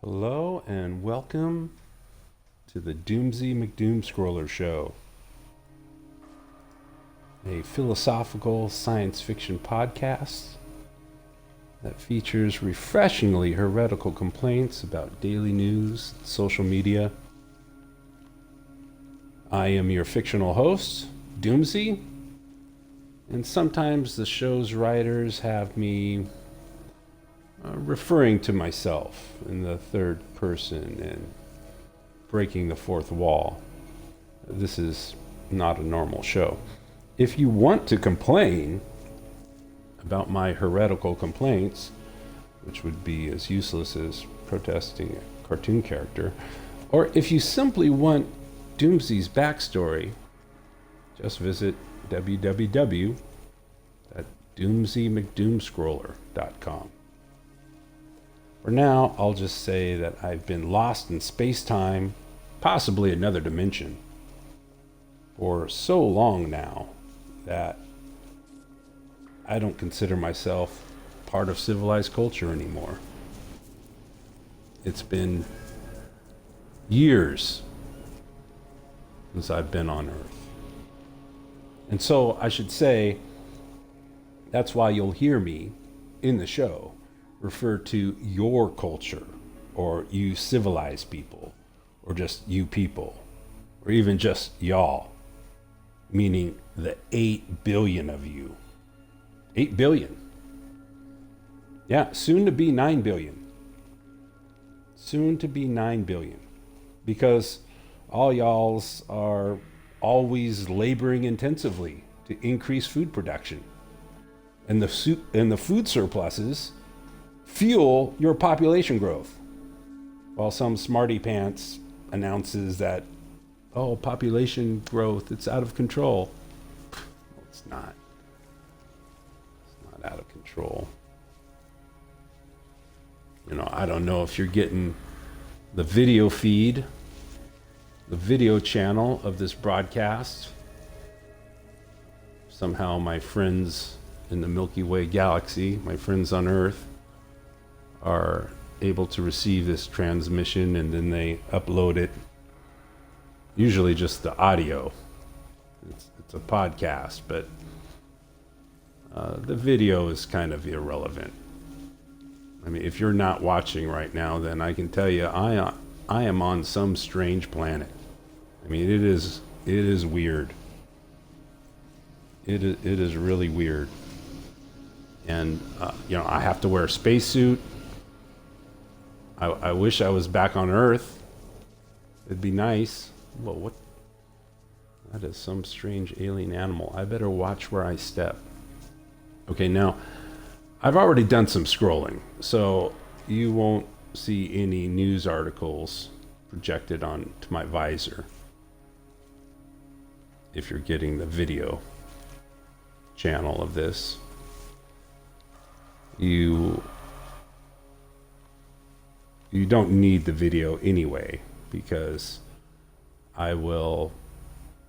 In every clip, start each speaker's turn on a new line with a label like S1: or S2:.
S1: Hello and welcome to the Doomsy McDoomscroller Show, a philosophical science fiction podcast that features refreshingly heretical complaints about daily news, social media. I am your fictional host, Doomsy, and sometimes the show's writers have me referring to myself in the third person and breaking the fourth wall. This is not a normal show. If you want to complain about my heretical complaints, which would be as useless as protesting a cartoon character, or if you simply want Doomsy's backstory, just visit www.doomsymcdoomscroller.com. For now, I'll just say that I've been lost in space-time, possibly another dimension, for so long now that I don't consider myself part of civilized culture anymore. It's been years since I've been on Earth. And so I should say, that's why you'll hear me in the show refer to your culture, or you civilized people, or just you people, or even just y'all, meaning the 8 billion of you. 8 billion. Yeah, soon to be 9 billion. Soon to be 9 billion. Because all y'alls are always laboring intensively to increase food production. And the food surpluses fuel your population growth. While some smarty pants announces that, oh, population growth, it's out of control. Well, it's not. It's not out of control. You know, I don't know if you're getting the video feed, the video channel of this broadcast. Somehow my friends in the Milky Way galaxy, my friends on Earth, are able to receive this transmission, and then they upload it, usually just the audio. It's a podcast, but the video is kind of irrelevant. I mean, if you're not watching right now, then I can tell you I am on some strange planet. I mean, it is weird. It is really weird. And I have to wear a spacesuit. I wish I was back on Earth. It'd be nice. Whoa, what? That is some strange alien animal. I better watch where I step. Okay, now, I've already done some scrolling, so you won't see any news articles projected onto my visor if you're getting the video channel of this. You don't need the video anyway, because I will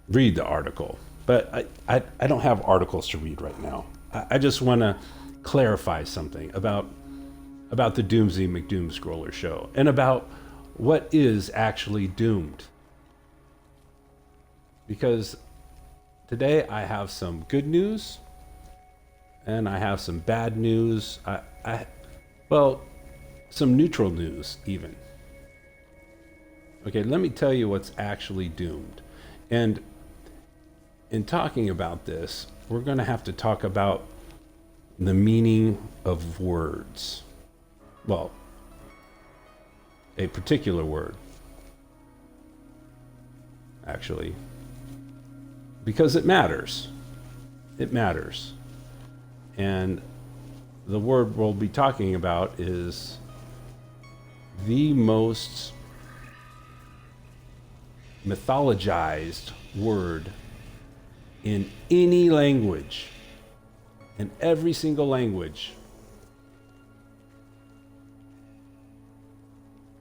S1: read the article. But I don't have articles to read right now. I just want to clarify something about the Doomsy McDoomscroller Show, and about what is actually doomed. Because today I have some good news, and I have some bad news. Well, some neutral news, even. Okay, let me tell you what's actually doomed. And in talking about this, we're going to have to talk about the meaning of words. Well, a particular word, actually. Because it matters. It matters. And the word we'll be talking about is the most mythologized word in any language, in every single language.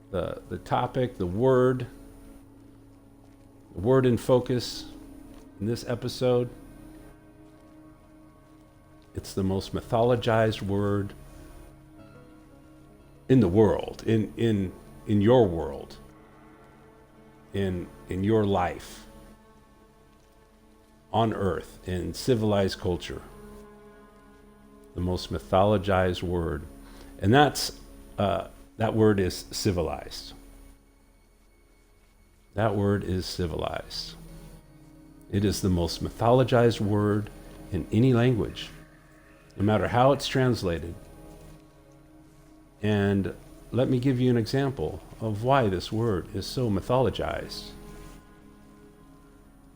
S1: The topic, the word in focus in this episode, it's the most mythologized word in the world, in in your world, in your life, on Earth, in civilized culture. The most mythologized word. And that word is civilized. That word is civilized. It is the most mythologized word in any language, no matter how it's translated. And let me give you an example of why this word is so mythologized.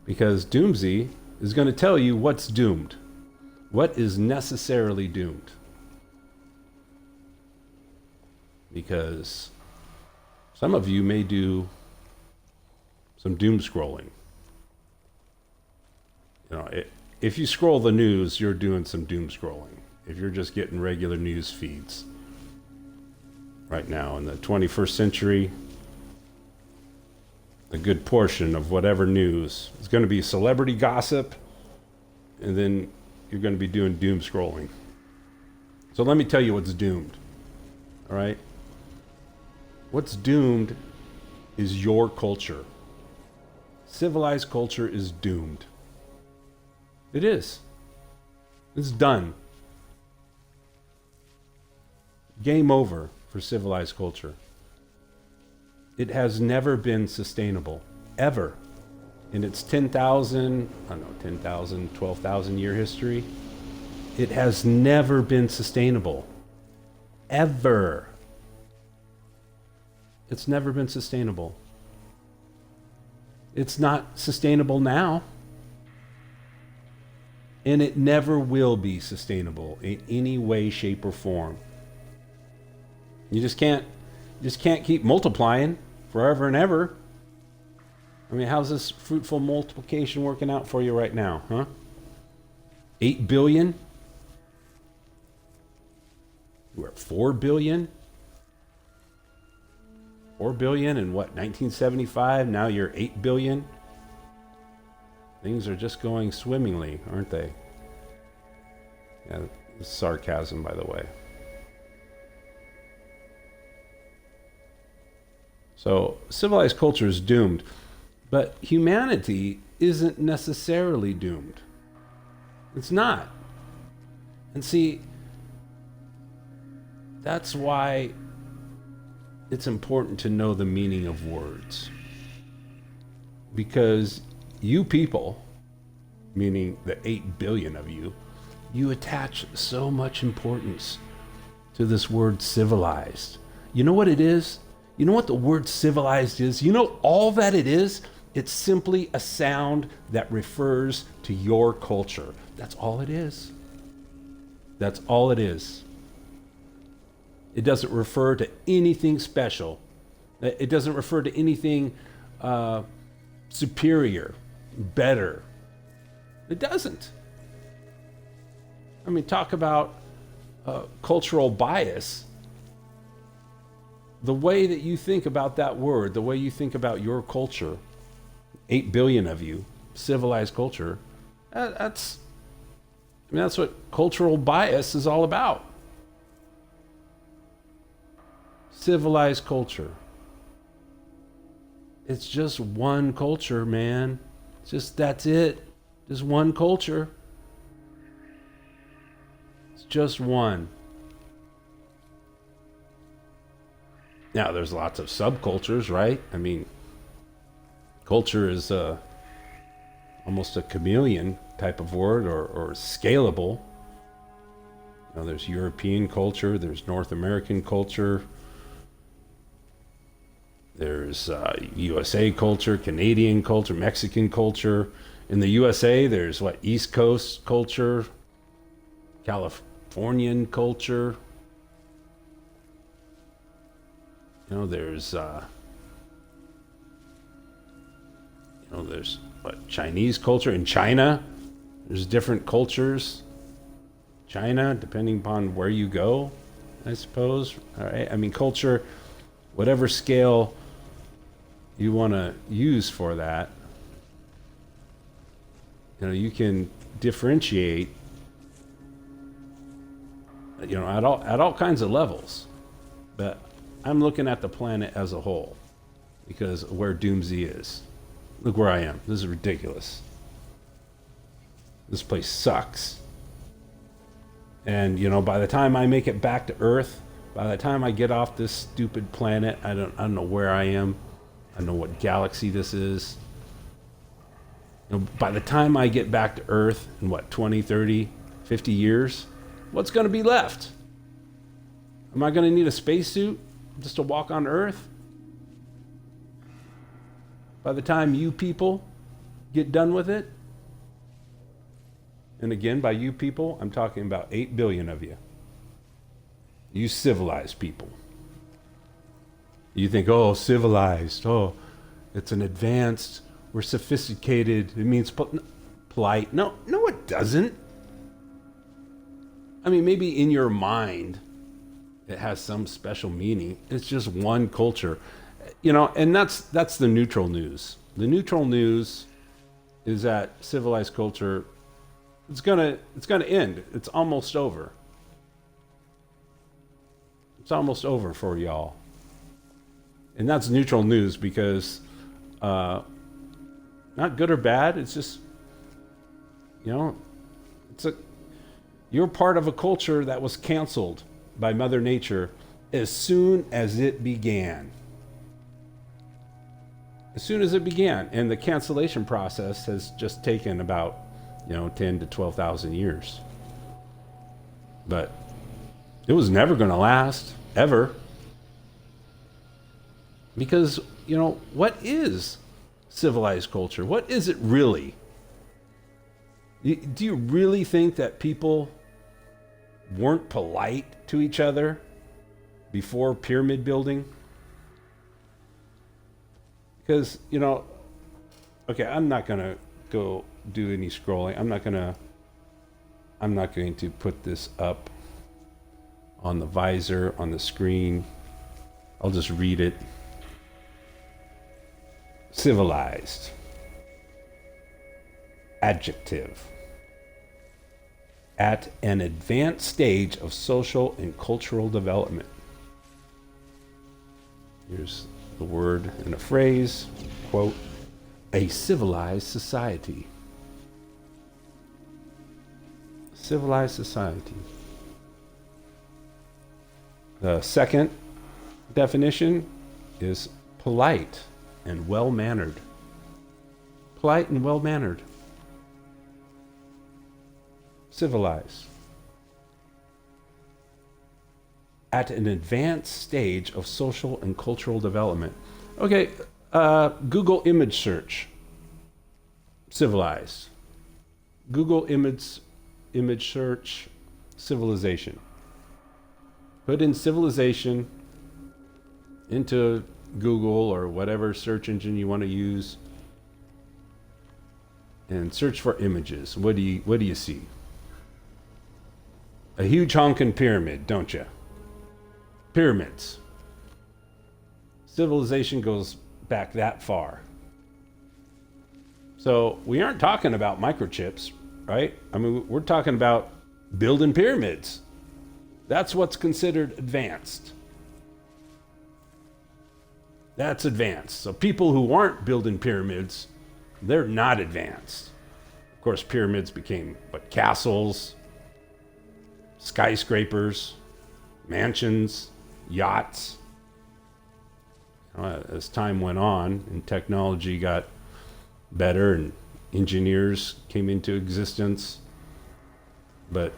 S1: Because Doomsy is going to tell you what's doomed, what is necessarily doomed. Because some of you may do some doom scrolling. You know, if you scroll the news, you're doing some doom scrolling. If you're just getting regular news feeds. Right now, in the 21st century, a good portion of whatever news is going to be celebrity gossip, and then you're going to be doing doom scrolling. So let me tell you what's doomed. All right? What's doomed is your culture. Civilized culture is doomed. It is. It's done. Game over for civilized culture. It has never been sustainable, ever. In its 10,000, 12,000 year history, it has never been sustainable. Ever. It's never been sustainable. It's not sustainable now. And it never will be sustainable in any way, shape, or form. You just can't keep multiplying forever and ever. I mean, how's this fruitful multiplication working out for you right now, huh? 8 billion? We're at 4 billion? 4 billion in what, 1975? Now you're 8 billion? Things are just going swimmingly, aren't they? Yeah, sarcasm, by the way. So, civilized culture is doomed, but humanity isn't necessarily doomed. It's not. And see, that's why it's important to know the meaning of words. Because you people, meaning the 8 billion of you, you attach so much importance to this word civilized. You know what it is? You know what the word civilized is? You know all that it is? It's simply a sound that refers to your culture. That's all it is. That's all it is. It doesn't refer to anything special. It doesn't refer to anything superior, better. It doesn't. I mean, talk about cultural bias. The way that you think about that word, the way you think about your culture, 8 billion of you, civilized culture, that's what cultural bias is all about. Civilized culture. It's just one culture, man. That's it. Just one culture. It's just one. Now, there's lots of subcultures, right? I mean, culture is almost a chameleon type of word, or scalable. You know, there's European culture, there's North American culture, there's USA culture, Canadian culture, Mexican culture. In the USA, there's East Coast culture, Californian culture. You know, there's Chinese culture. In China, there's different cultures. China, depending upon where you go, I suppose. All right. I mean, culture, whatever scale you want to use for that, you know, you can differentiate, you know, at all kinds of levels. But I'm looking at the planet as a whole because of where Doomsy is. Look where I am. This is ridiculous. This place sucks. And, you know, by the time I make it back to Earth, by the time I get off this stupid planet, I don't know where I am. I don't know what galaxy this is. You know, by the time I get back to Earth in what, 20, 30, 50 years, what's going to be left? Am I going to need a spacesuit just to walk on Earth? By the time you people get done with it, and again, by you people, I'm talking about 8 billion of you. You civilized people. You think, oh, civilized, oh, it's an advanced, we're sophisticated, it means polite. No, it doesn't. I mean, maybe in your mind, it has some special meaning. It's just one culture. You know, and that's the neutral news. The neutral news is that civilized culture, it's gonna end. It's almost over. It's almost over for y'all. And that's neutral news because not good or bad, it's just, you know, you're part of a culture that was canceled by Mother Nature as soon as it began. As soon as it began. And the cancellation process has just taken about, 10 to 12,000 years. But it was never going to last, ever. Because, what is civilized culture? What is it really? Do you really think that people weren't polite to each other before pyramid building? Because, okay, I'm not going to go do any scrolling. I'm not going to put this up on the visor, on the screen. I'll just read it. Civilized. Adjective. At an advanced stage of social and cultural development. Here's the word and a phrase, quote, a civilized society. Civilized society. The second definition is polite and well-mannered. Polite and well-mannered. Civilized. At an advanced stage of social and cultural development. Okay, Google image search. Civilized. Google image search civilization. Put in civilization into Google or whatever search engine you want to use and search for images. What do you see? A huge honking pyramid, don't you? Pyramids. Civilization goes back that far. So we aren't talking about microchips, right? I mean, we're talking about building pyramids. That's what's considered advanced. That's advanced. So people who aren't building pyramids, they're not advanced. Of course, pyramids became castles, skyscrapers, mansions, yachts. As time went on and technology got better and engineers came into existence, but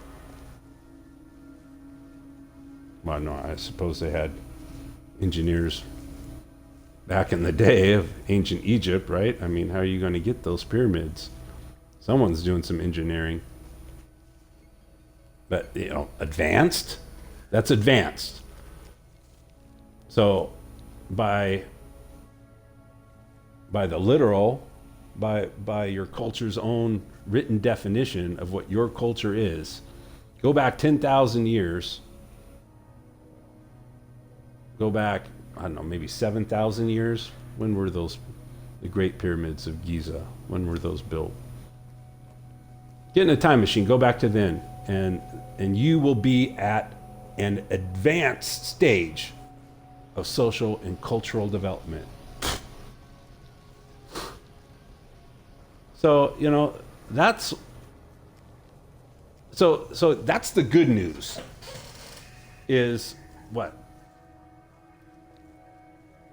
S1: well, no, I suppose they had engineers back in the day of ancient Egypt, right? I mean, how are you going to get those pyramids? Someone's doing some engineering. But, advanced? That's advanced. So, by the literal, by your culture's own written definition of what your culture is, go back 10,000 years, go back, I don't know, maybe 7,000 years. When were the Great Pyramids of Giza? When were those built? Get in a time machine, go back to then, and you will be at an advanced stage of social and cultural development. So, that's so that's the good news. Is what?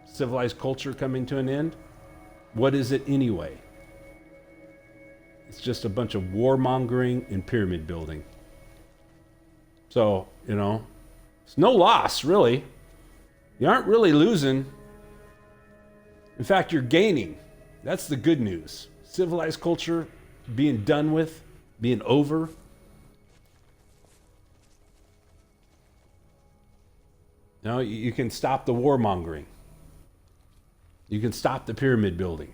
S1: Civilized culture coming to an end? What is it anyway? It's just a bunch of warmongering and pyramid building. So, it's no loss, really. You aren't really losing. In fact, you're gaining. That's the good news. Civilized culture being done with, being over. You can stop the warmongering. You can stop the pyramid building.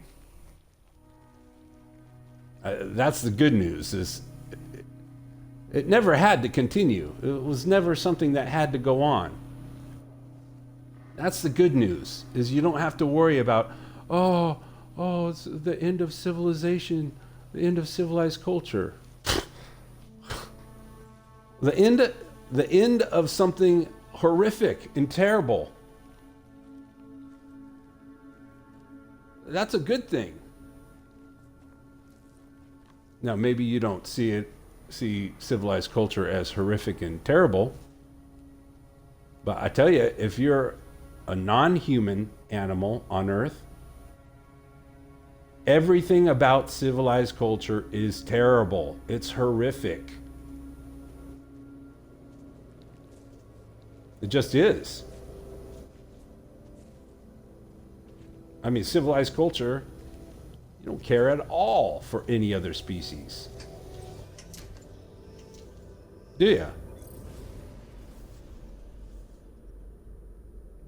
S1: That's the good news. It never had to continue. It was never something that had to go on. That's the good news, is you don't have to worry about, it's the end of civilization, the end of civilized culture. The end of something horrific and terrible. That's a good thing. Now, maybe you don't see civilized culture as horrific and terrible, but I tell you, if you're a non-human animal on Earth, everything about civilized culture is terrible. It's horrific. It just is. I mean, civilized culture, you don't care at all for any other species. Do you?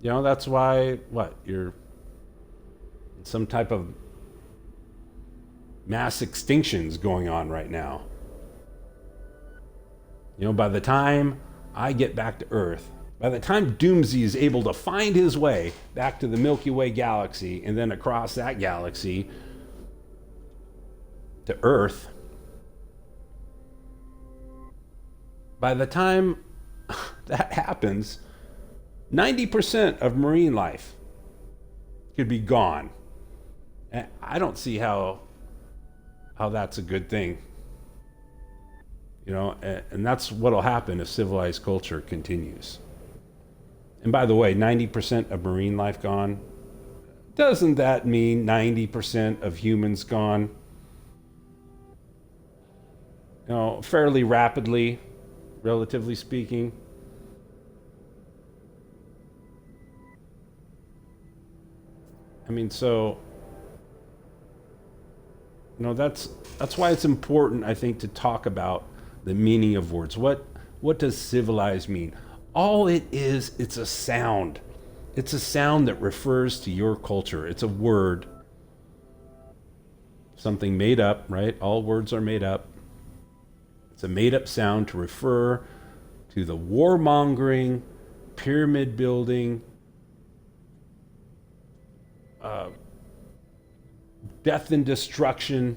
S1: That's why, you're some type of mass extinctions going on right now. By the time I get back to Earth, by the time Doomsy is able to find his way back to the Milky Way galaxy and then across that galaxy to Earth, by the time that happens, 90% of marine life could be gone. And I don't see how that's a good thing. And that's what'll happen if civilized culture continues. And by the way, 90% of marine life gone, doesn't that mean 90% of humans gone? Fairly rapidly, relatively speaking. I mean, so, that's why it's important, I think, to talk about the meaning of words. What does civilized mean? All it is, it's a sound. It's a sound that refers to your culture. It's a word. Something made up, right? All words are made up. It's a made up sound to refer to the warmongering, pyramid building, death and destruction,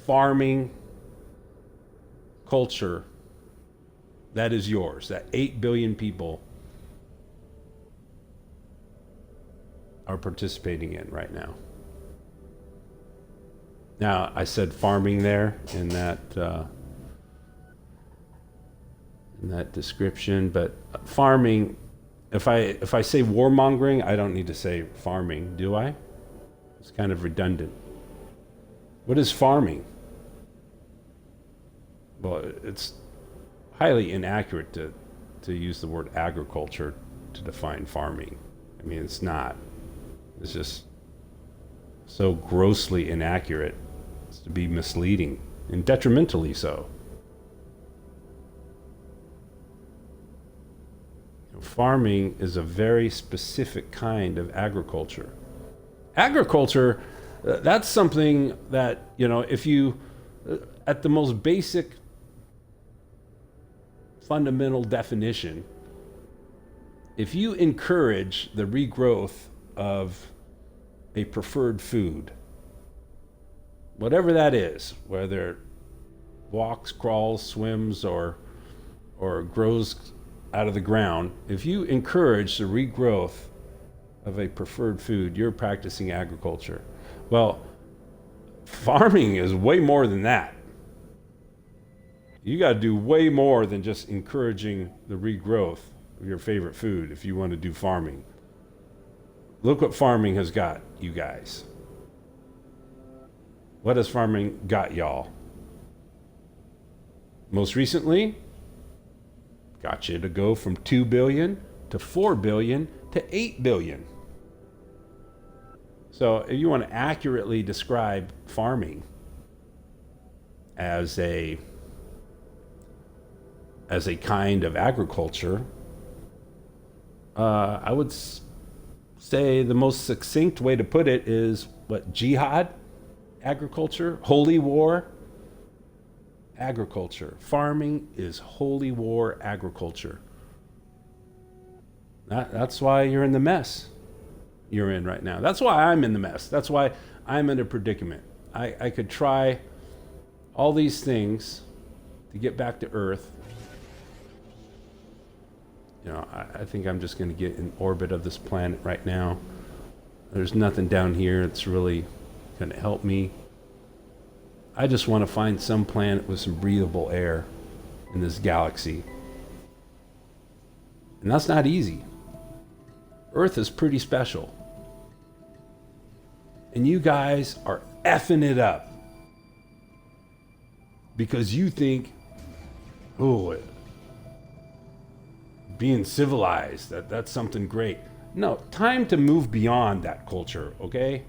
S1: farming culture that is yours, that 8 billion people are participating in right now. Now, I said farming there in that description, but farming, if I say warmongering, I don't need to say farming, do I? It's kind of redundant. What is farming? Well, it's highly inaccurate to use the word agriculture to define farming. I mean, it's not. It's just so grossly inaccurate as to be misleading and detrimentally so. Farming is a very specific kind of agriculture. Agriculture, that's something that, if you, at the most basic fundamental definition, if you encourage the regrowth of a preferred food, whatever that is, whether it walks, crawls, swims, or grows out of the ground, if you encourage the regrowth of a preferred food, you're practicing agriculture. Well, farming is way more than that. You got to do way more than just encouraging the regrowth of your favorite food if you want to do farming. Look what farming has got you guys. What has farming got y'all? Most recently, got you to go from 2 billion to 4 billion to 8 billion. So if you want to accurately describe farming as a kind of agriculture, I would say the most succinct way to put it is what? Jihad agriculture, holy war agriculture. Farming is holy war agriculture. That's why you're in the mess you're in right now. That's why I'm in the mess. That's why I'm in a predicament. I could try all these things to get back to Earth. You know, I think I'm just going to get in orbit of this planet right now. There's nothing down here that's really going to help me. I just want to find some planet with some breathable air in this galaxy. And that's not easy. Earth is pretty special. And you guys are effing it up. Because you think, oh, being civilized, that's something great. No, time to move beyond that culture, okay?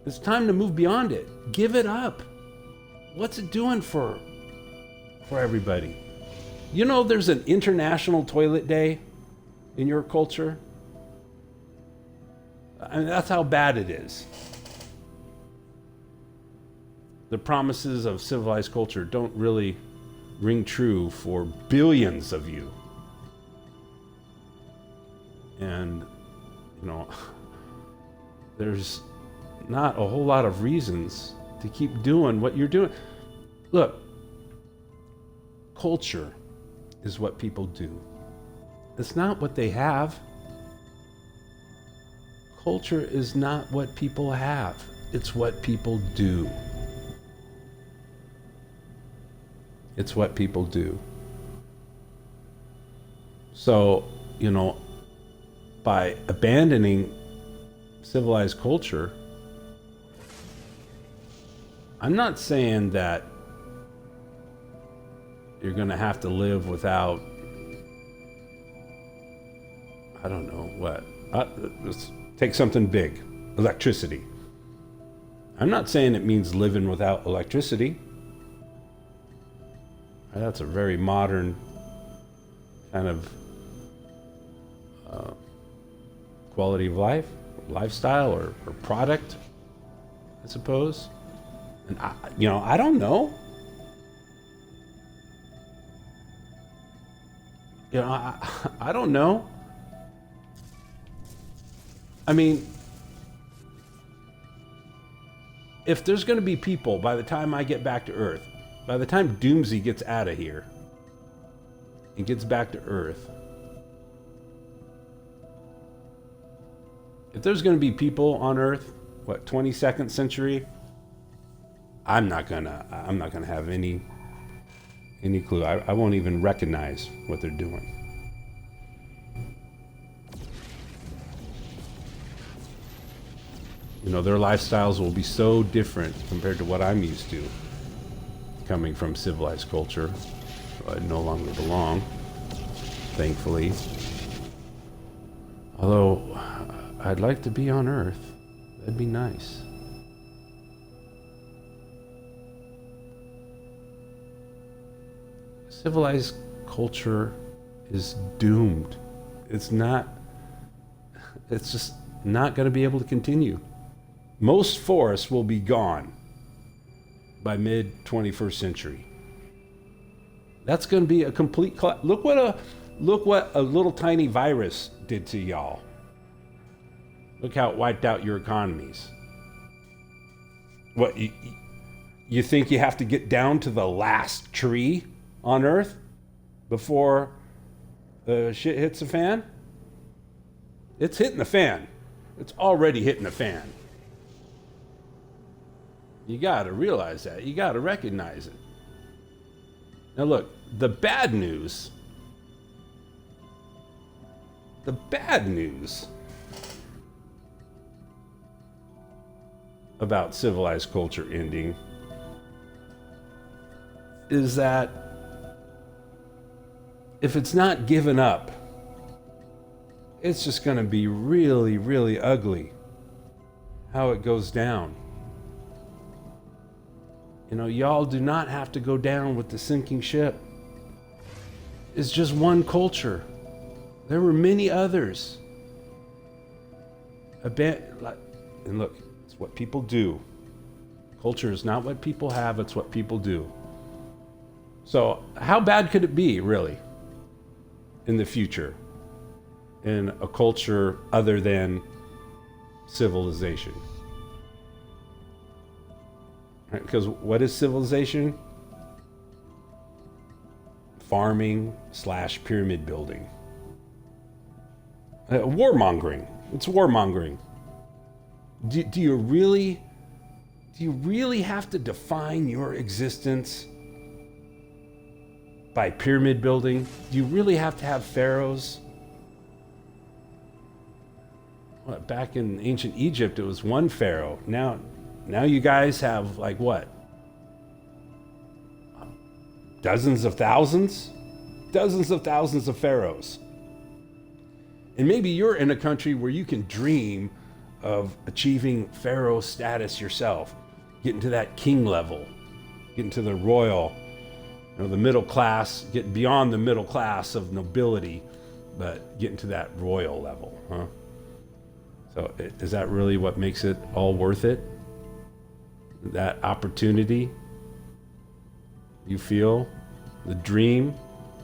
S1: It's time to move beyond it. Give it up. What's it doing for everybody? You know there's an international toilet day in your culture? I mean, that's how bad it is. The promises of civilized culture don't really ring true for billions of you. And, you know, there's not a whole lot of reasons to keep doing what you're doing. Look, culture is what people do. It's not what they have. Culture is not what people have. It's what people do. It's what people do. So, you know, by abandoning civilized culture, I'm not saying that you're going to have to live without, I don't know what. Let's take something big, electricity. I'm not saying it means living without electricity. That's a very modern kind of quality of life, lifestyle, or product, I suppose. And I don't know. I don't know. I mean, if there's going to be people by the time I get back to Earth, by the time Doomsy gets out of here and gets back to Earth, if there's going to be people on Earth, 22nd century, I'm not gonna have any clue. I won't even recognize what they're doing. You know, their lifestyles will be so different compared to what I'm used to, coming from civilized culture. So I no longer belong, thankfully. Although, I'd like to be on Earth. That'd be nice. Civilized culture is doomed. It's just not going to be able to continue. Most forests will be gone by mid-21st century. That's going to be a complete look what a little tiny virus did to y'all. Look how it wiped out your economies. What, you think you have to get down to the last tree on Earth before the shit hits the fan? It's hitting the fan. It's already hitting the fan. You got to realize that. You got to recognize it. Now look, the bad news about civilized culture ending is that if it's not given up, it's just going to be really, really ugly how it goes down. You know, y'all do not have to go down with the sinking ship. It's just one culture. There were many others. And look, it's what people do. Culture is not what people have, it's what people do. So how bad could it be, really, in the future, in a culture other than civilization? Because what is civilization? Farming / pyramid building. Warmongering. It's warmongering. Do you really have to define your existence by pyramid building? Do you really have to have pharaohs? What, back in ancient Egypt, it was one pharaoh. Now you guys have like what? Dozens of thousands? Dozens of thousands of pharaohs. And maybe you're in a country where you can dream of achieving pharaoh status yourself, getting to that king level, getting to the royal, the middle class, get beyond the middle class of nobility, but getting to that royal level, huh? So is that really what makes it all worth it? That opportunity you feel, the dream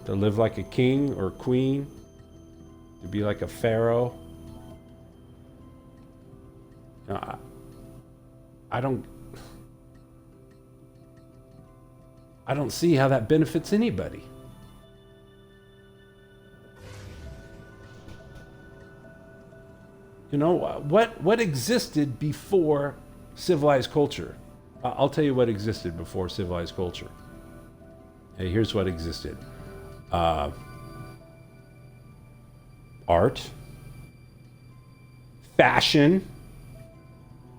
S1: to live like a king or queen, to be like a pharaoh? I don't see how that benefits anybody. What existed before civilized culture? I'll tell you what existed before civilized culture. Hey, here's what existed. Art. Fashion.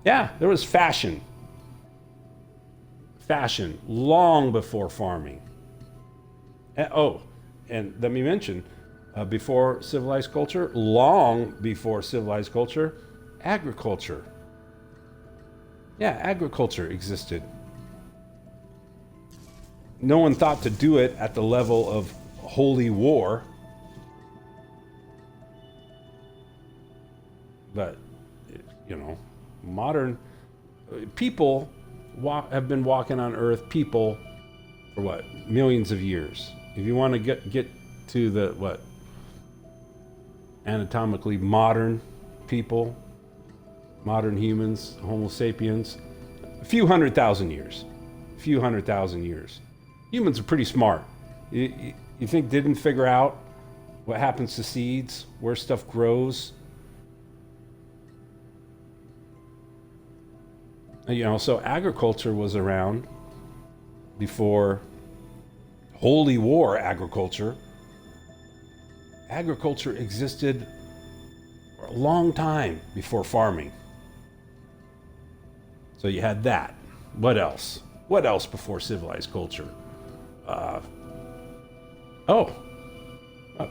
S1: Yeah, there was fashion. Fashion long before farming. And let me mention, before civilized culture, long before civilized culture, agriculture. Yeah, agriculture existed. No one thought to do it at the level of holy war. But, modern people have been walking on Earth, people, for what? Millions of years. If you want to get to the, anatomically modern people, modern humans, Homo sapiens, a few 100,000 years. Humans are pretty smart. You think didn't figure out what happens to seeds, where stuff grows? So agriculture was around before holy war agriculture. Agriculture existed for a long time before farming. So you had that. What else? What else before civilized culture?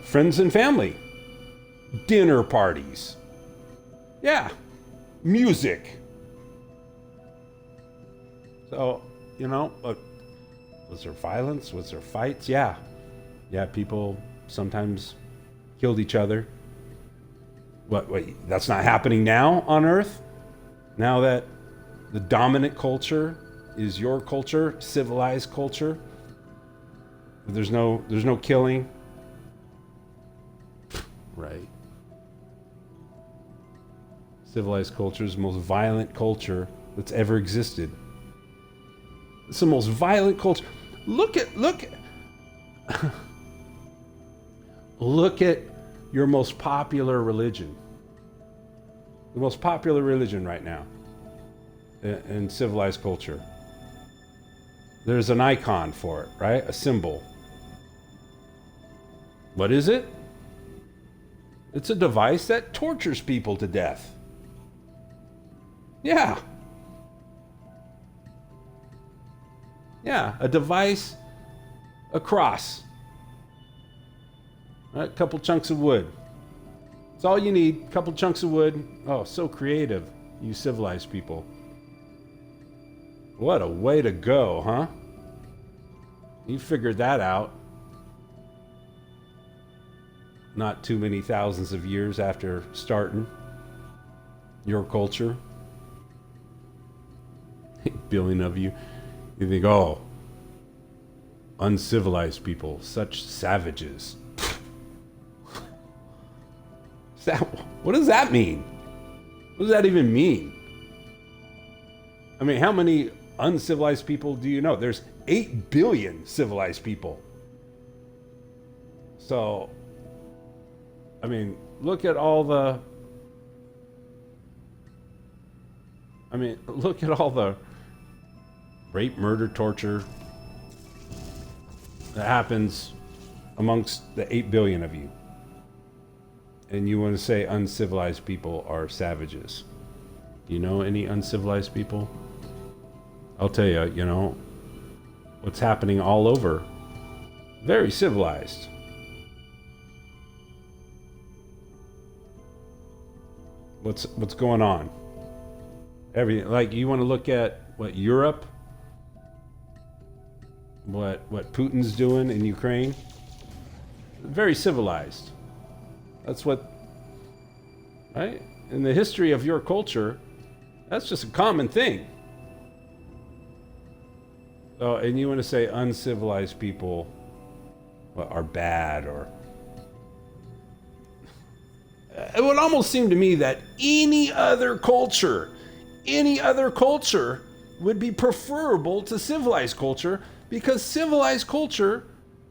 S1: Friends and family. Dinner parties. Yeah. Music. So, was there violence? Was there fights? Yeah. Yeah, people sometimes killed each other. Wait, that's not happening now on Earth? Now that the dominant culture is your culture, civilized culture? There's no killing? Right. Civilized culture is the most violent culture that's ever existed. It's the most violent culture. Look Look at your most popular religion. The most popular religion right now in civilized culture. There's an icon for it, right? A symbol. What is it? It's a device that tortures people to death. Yeah. Yeah, a device, a cross. A couple chunks of wood. That's all you need, a couple chunks of wood. Oh, so creative, you civilized people. What a way to go, huh? You figured that out. Not too many thousands of years after starting your culture. 8 billion of you. You think, oh, uncivilized people, such savages. What does that mean? What does that even mean? I mean, how many uncivilized people do you know? There's 8 billion civilized people. So, I mean, look at all the rape, murder, torture that happens amongst the 8 billion of you. And you want to say uncivilized people are savages. Do you know any uncivilized people? I'll tell you, you know, what's happening all over. Very civilized. What's going on? Everything, like, you want to look at what Europe, what Putin's doing in Ukraine. Very civilized. That's what, right? In the history of your culture, that's just a common thing. So, and you want to say uncivilized people are bad, or it would almost seem to me that any other culture would be preferable to civilized culture, because civilized culture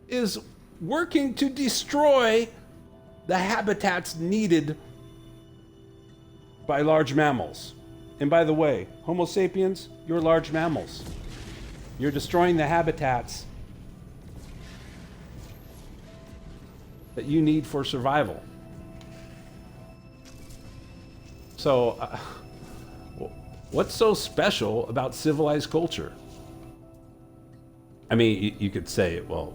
S1: is working to destroy the habitats needed by large mammals. And by the way, Homo sapiens, you're large mammals. You're destroying the habitats that you need for survival. So, what's so special about civilized culture? I mean, you could say, well,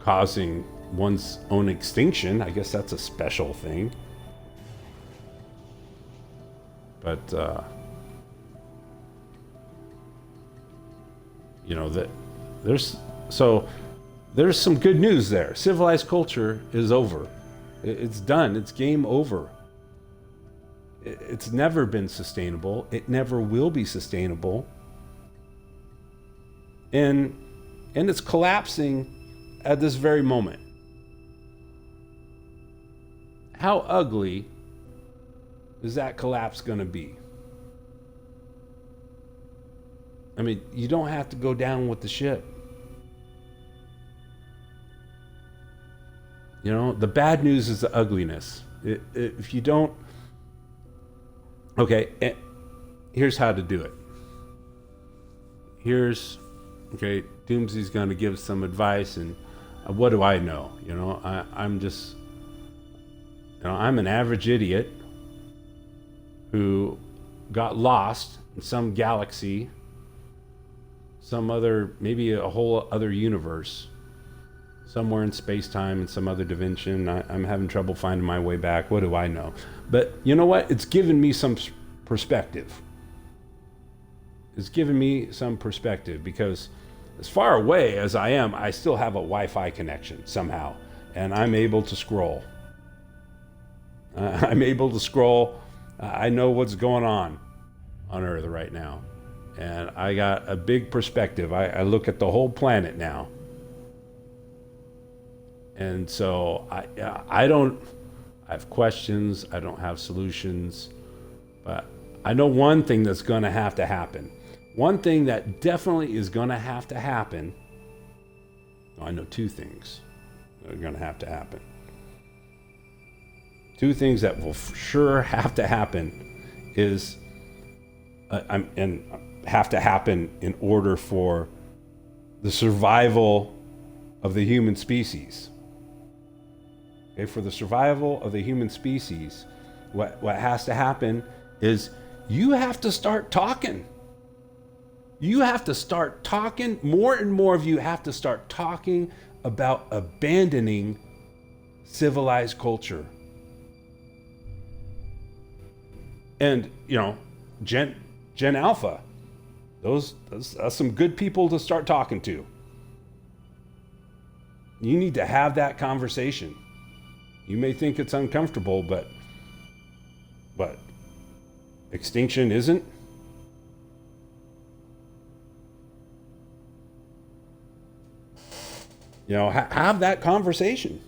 S1: causing one's own extinction, I guess that's a special thing. But, you know, that there's some good news there. Civilized culture is over. It's done. It's game over. It's never been sustainable. It never will be sustainable. And it's collapsing at this very moment. How ugly is that collapse going to be? I mean, you don't have to go down with the ship. You know, the bad news is the ugliness. If you don't... Okay, here's how to do it. Okay, Doomsy's going to give some advice, and what do I know? You know, I'm just... You know, I'm an average idiot who got lost in some galaxy, some other, maybe a whole other universe, somewhere in space-time, in some other dimension. I'm having trouble finding my way back. What do I know? But you know what? It's given me some perspective. It's given me some perspective, because as far away as I am, I still have a Wi-Fi connection somehow, and I'm able to scroll. I'm able to scroll. I know what's going on Earth right now, and I got a big perspective. I look at the whole planet now. And so I have questions, I don't have solutions, but I know one thing that's going to have to happen. One thing that definitely is going to have to happen. I know two things that are going to happen. Two things that will for sure have to happen is, and have to happen in order for the survival of the human species. Okay, for the survival of the human species, what has to happen is you have to start talking. You have to start talking. More and more of you have to start talking about abandoning civilized culture. And, you know, Gen Alpha, those are some good people to start talking to. You need to have that conversation. You may think it's uncomfortable, but extinction isn't. You know, have that conversation.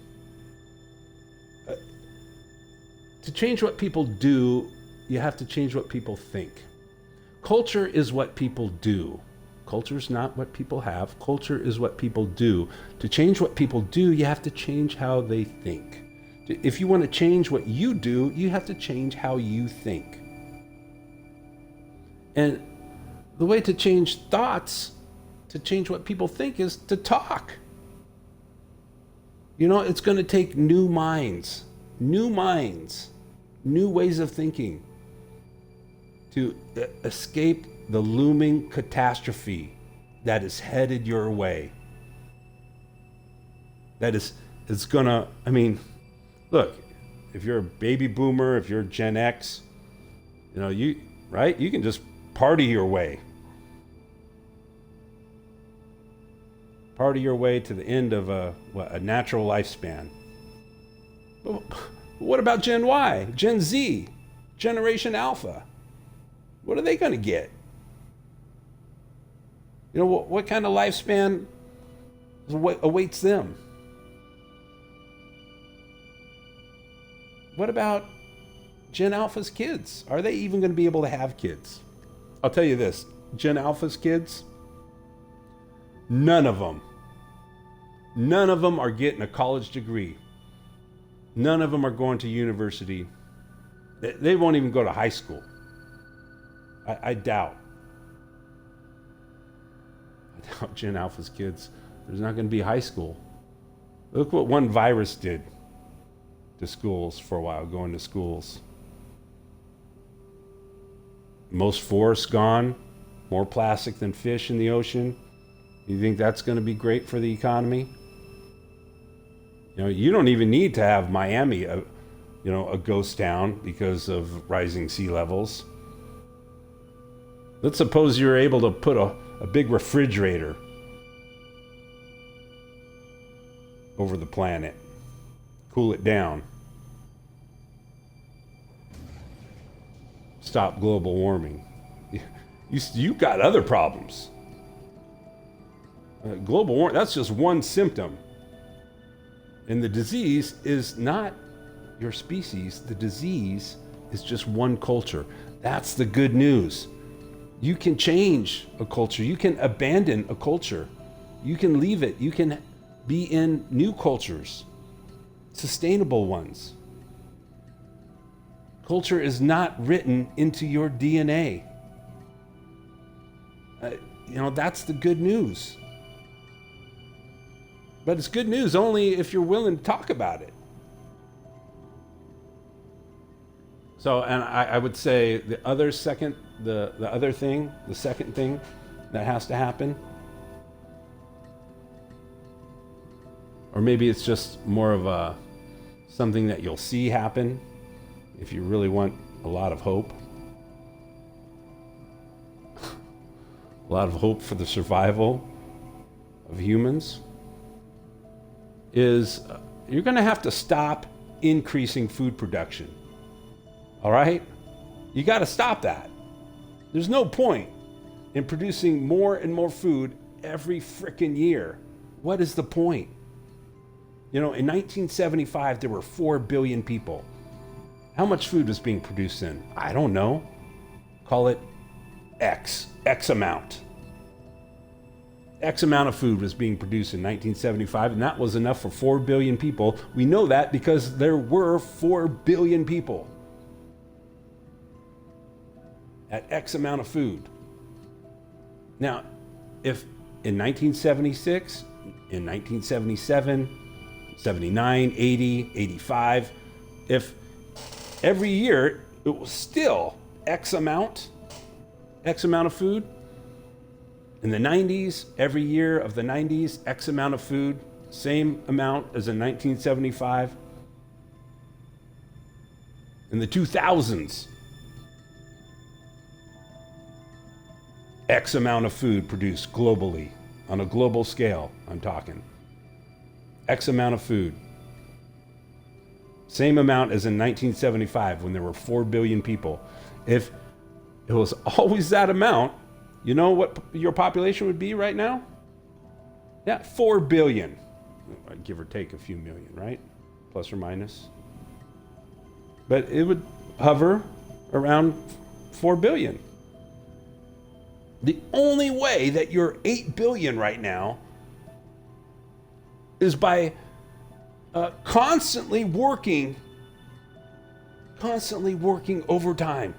S1: To change what people do, you have to change what people think. Culture is what people do. Culture is not what people have. Culture is what people do. To change what people do, you have to change how they think. If you want to change what you do, you have to change how you think. And the way to change thoughts, to change what people think, is to talk. You know, it's going to take new minds, new ways of thinking to escape the looming catastrophe that is headed your way. That is, it's gonna, I mean, look, if you're a baby boomer, if you're Gen X, you know, you can just party your way. Party your way to the end of a natural lifespan. But what about Gen Y, Gen Z, Generation Alpha? What are they going to get? You know, what kind of lifespan awaits them? What about Gen Alpha's kids? Are they even going to be able to have kids? I'll tell you this, Gen Alpha's kids, none of them are getting a college degree. None of them are going to university. They won't even go to high school. I doubt Gen Alpha's kids, there's not going to be high school. Look what one virus did to schools for a while, going to schools. Most forests gone, more plastic than fish in the ocean. You think that's going to be great for the economy? You know, you don't even need to have Miami, a ghost town because of rising sea levels. Let's suppose you're able to put a big refrigerator over the planet, cool it down, stop global warming. You've got other problems. Global warming, that's just one symptom. And the disease is not your species. The disease is just one culture. That's the good news. You can change a culture. You can abandon a culture. You can leave it. You can be in new cultures, sustainable ones. Culture is not written into your DNA. That's the good news. But it's good news only if you're willing to talk about it. So, and I would say the second thing that has to happen, or maybe it's just more of something that you'll see happen if you really want a lot of hope. A lot of hope for the survival of humans is you're going to have to stop increasing food production. All right? You got to stop that. There's no point in producing more and more food every frickin' year. What is the point? You know, in 1975, there were 4 billion people. How much food was being produced then? I don't know. Call it X amount. X amount of food was being produced in 1975, and that was enough for 4 billion people. We know that because there were 4 billion people at X amount of food. Now, if in 1976, in 1977, 79, 80, 85, if every year it was still X amount of food, in the 90s, every year of the 90s, X amount of food, same amount as in 1975. In the 2000s, X amount of food produced globally, on a global scale, I'm talking. X amount of food. Same amount as in 1975 when there were 4 billion people. If it was always that amount, you know what your population would be right now? Yeah, 4 billion. Give or take a few million, right? Plus or minus. But it would hover around 4 billion. The only way that you're 8 billion right now is by constantly working overtime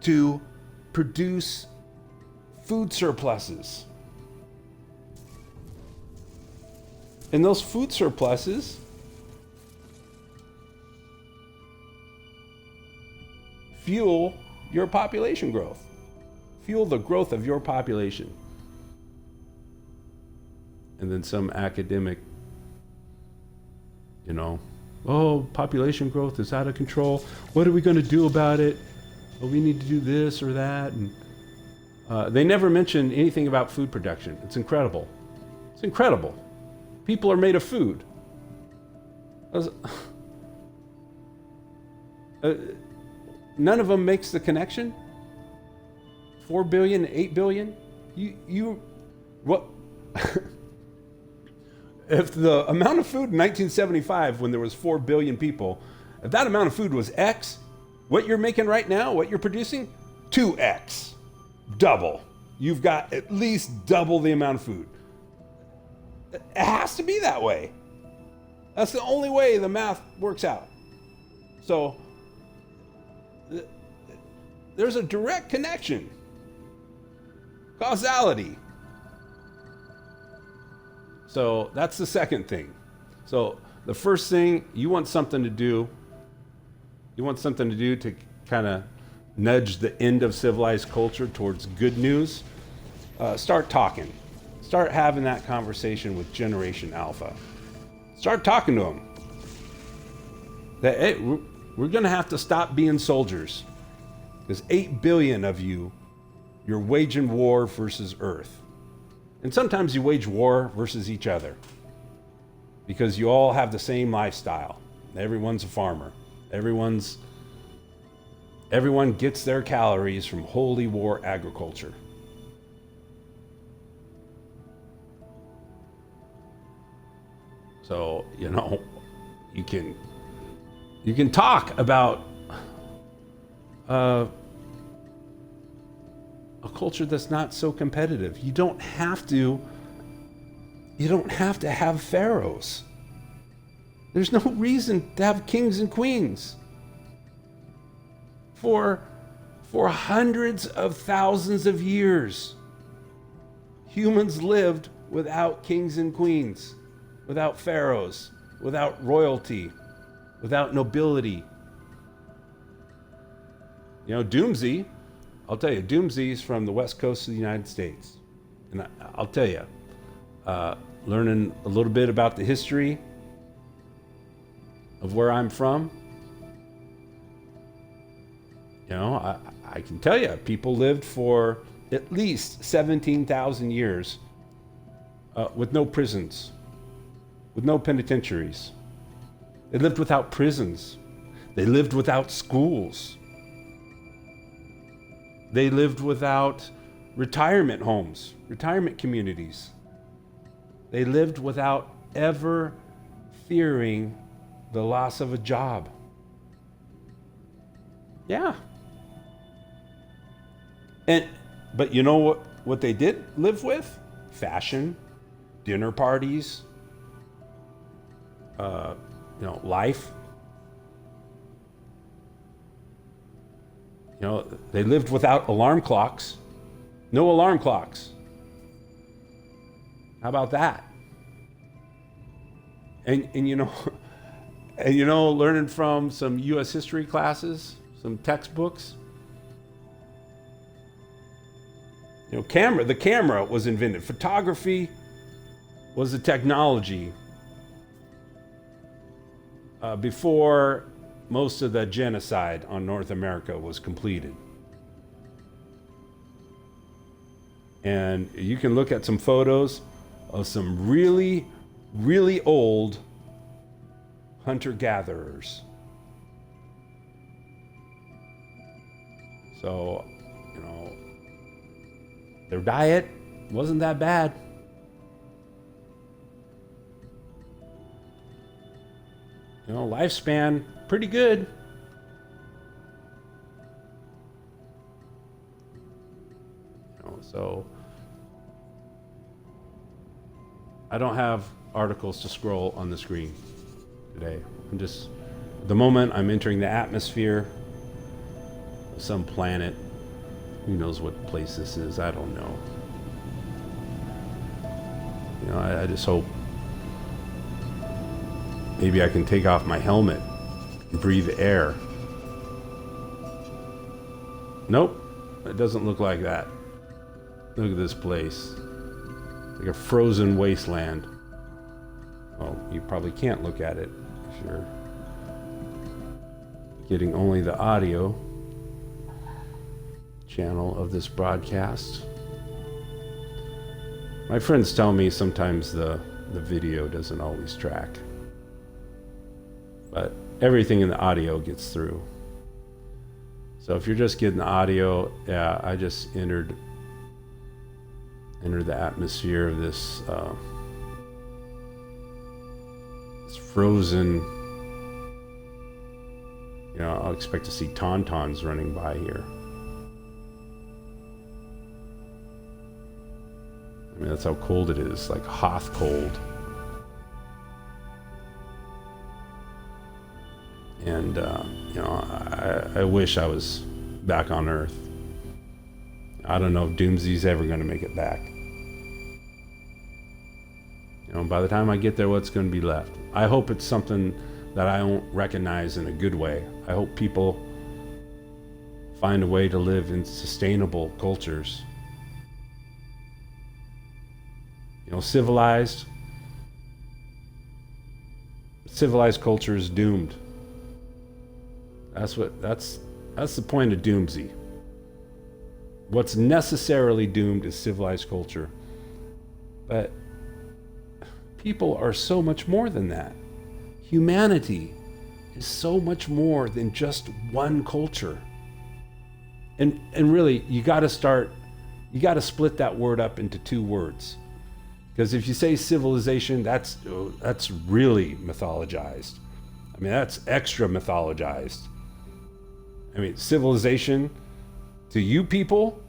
S1: to produce food surpluses. And those food surpluses fuel your population growth. Fuel the growth of your population. And then some academic, oh, population growth is out of control. What are we going to do about it? Well, we need to do this or that. And they never mention anything about food production. It's incredible. It's incredible. People are made of food. None of them makes the connection. 4 billion, 8 billion. What? If the amount of food in 1975, when there was 4 billion people, if that amount of food was X, what you're making right now, what you're producing, 2X, double. You've got at least double the amount of food. It has to be that way. That's the only way the math works out. So there's a direct connection. Causality. So that's the second thing. So the first thing, you want something to do to kind of nudge the end of civilized culture towards good news. Start talking. Start having that conversation with Generation Alpha. Start talking to them. That, hey, we're going to have to stop being soldiers. There's 8 billion of you. You're waging war versus Earth. And sometimes you wage war versus each other. Because you all have the same lifestyle. Everyone's a farmer. Everyone gets their calories from holy war agriculture. So, you can talk about a culture that's not so competitive. You don't have to have pharaohs. There's no reason to have kings and queens. For hundreds of thousands of years, humans lived without kings and queens, without pharaohs, without royalty, without nobility. Doomsy, I'll tell you, Doomsy is from the west coast of the United States. And I'll tell you, learning a little bit about the history of where I'm from, I can tell you, people lived for at least 17,000 years with no prisons, with no penitentiaries. They lived without prisons. They lived without schools. They lived without retirement homes, retirement communities. They lived without ever fearing the loss of a job. Yeah. But you know what they did live with fashion, dinner parties, life. They lived without alarm clocks. No alarm clocks. How about that? And learning from some U.S. history classes, some textbooks. The camera was invented. Photography was a technology before most of the genocide on North America was completed. And you can look at some photos of some really, really old hunter-gatherers. So, their diet wasn't that bad. Lifespan, pretty good. So I don't have articles to scroll on the screen today. At the moment, I'm entering the atmosphere of some planet. Who knows what place this is? I don't know. I just hope maybe I can take off my helmet and breathe air. Nope, it doesn't look like that. Look at this place. It's like a frozen wasteland. Well, you probably can't look at it if you're getting only the audio channel of this broadcast. My friends tell me sometimes the video doesn't always track, but everything in the audio gets through. So if you're just getting the audio, yeah, I just entered the atmosphere of this frozen. I'll expect to see tauntauns running by here. I mean, that's how cold it is, like Hoth cold. And, I wish I was back on Earth. I don't know if Doomsy's ever going to make it back. By the time I get there, what's going to be left? I hope it's something that I don't recognize in a good way. I hope people find a way to live in sustainable cultures. Civilized culture is doomed. That's the point of Doomsy. What's necessarily doomed is civilized culture. But people are so much more than that. Humanity is so much more than just one culture. And really, you got to split that word up into two words. Because if you say civilization, that's really mythologized. I mean, that's extra mythologized. I mean, civilization, to you people,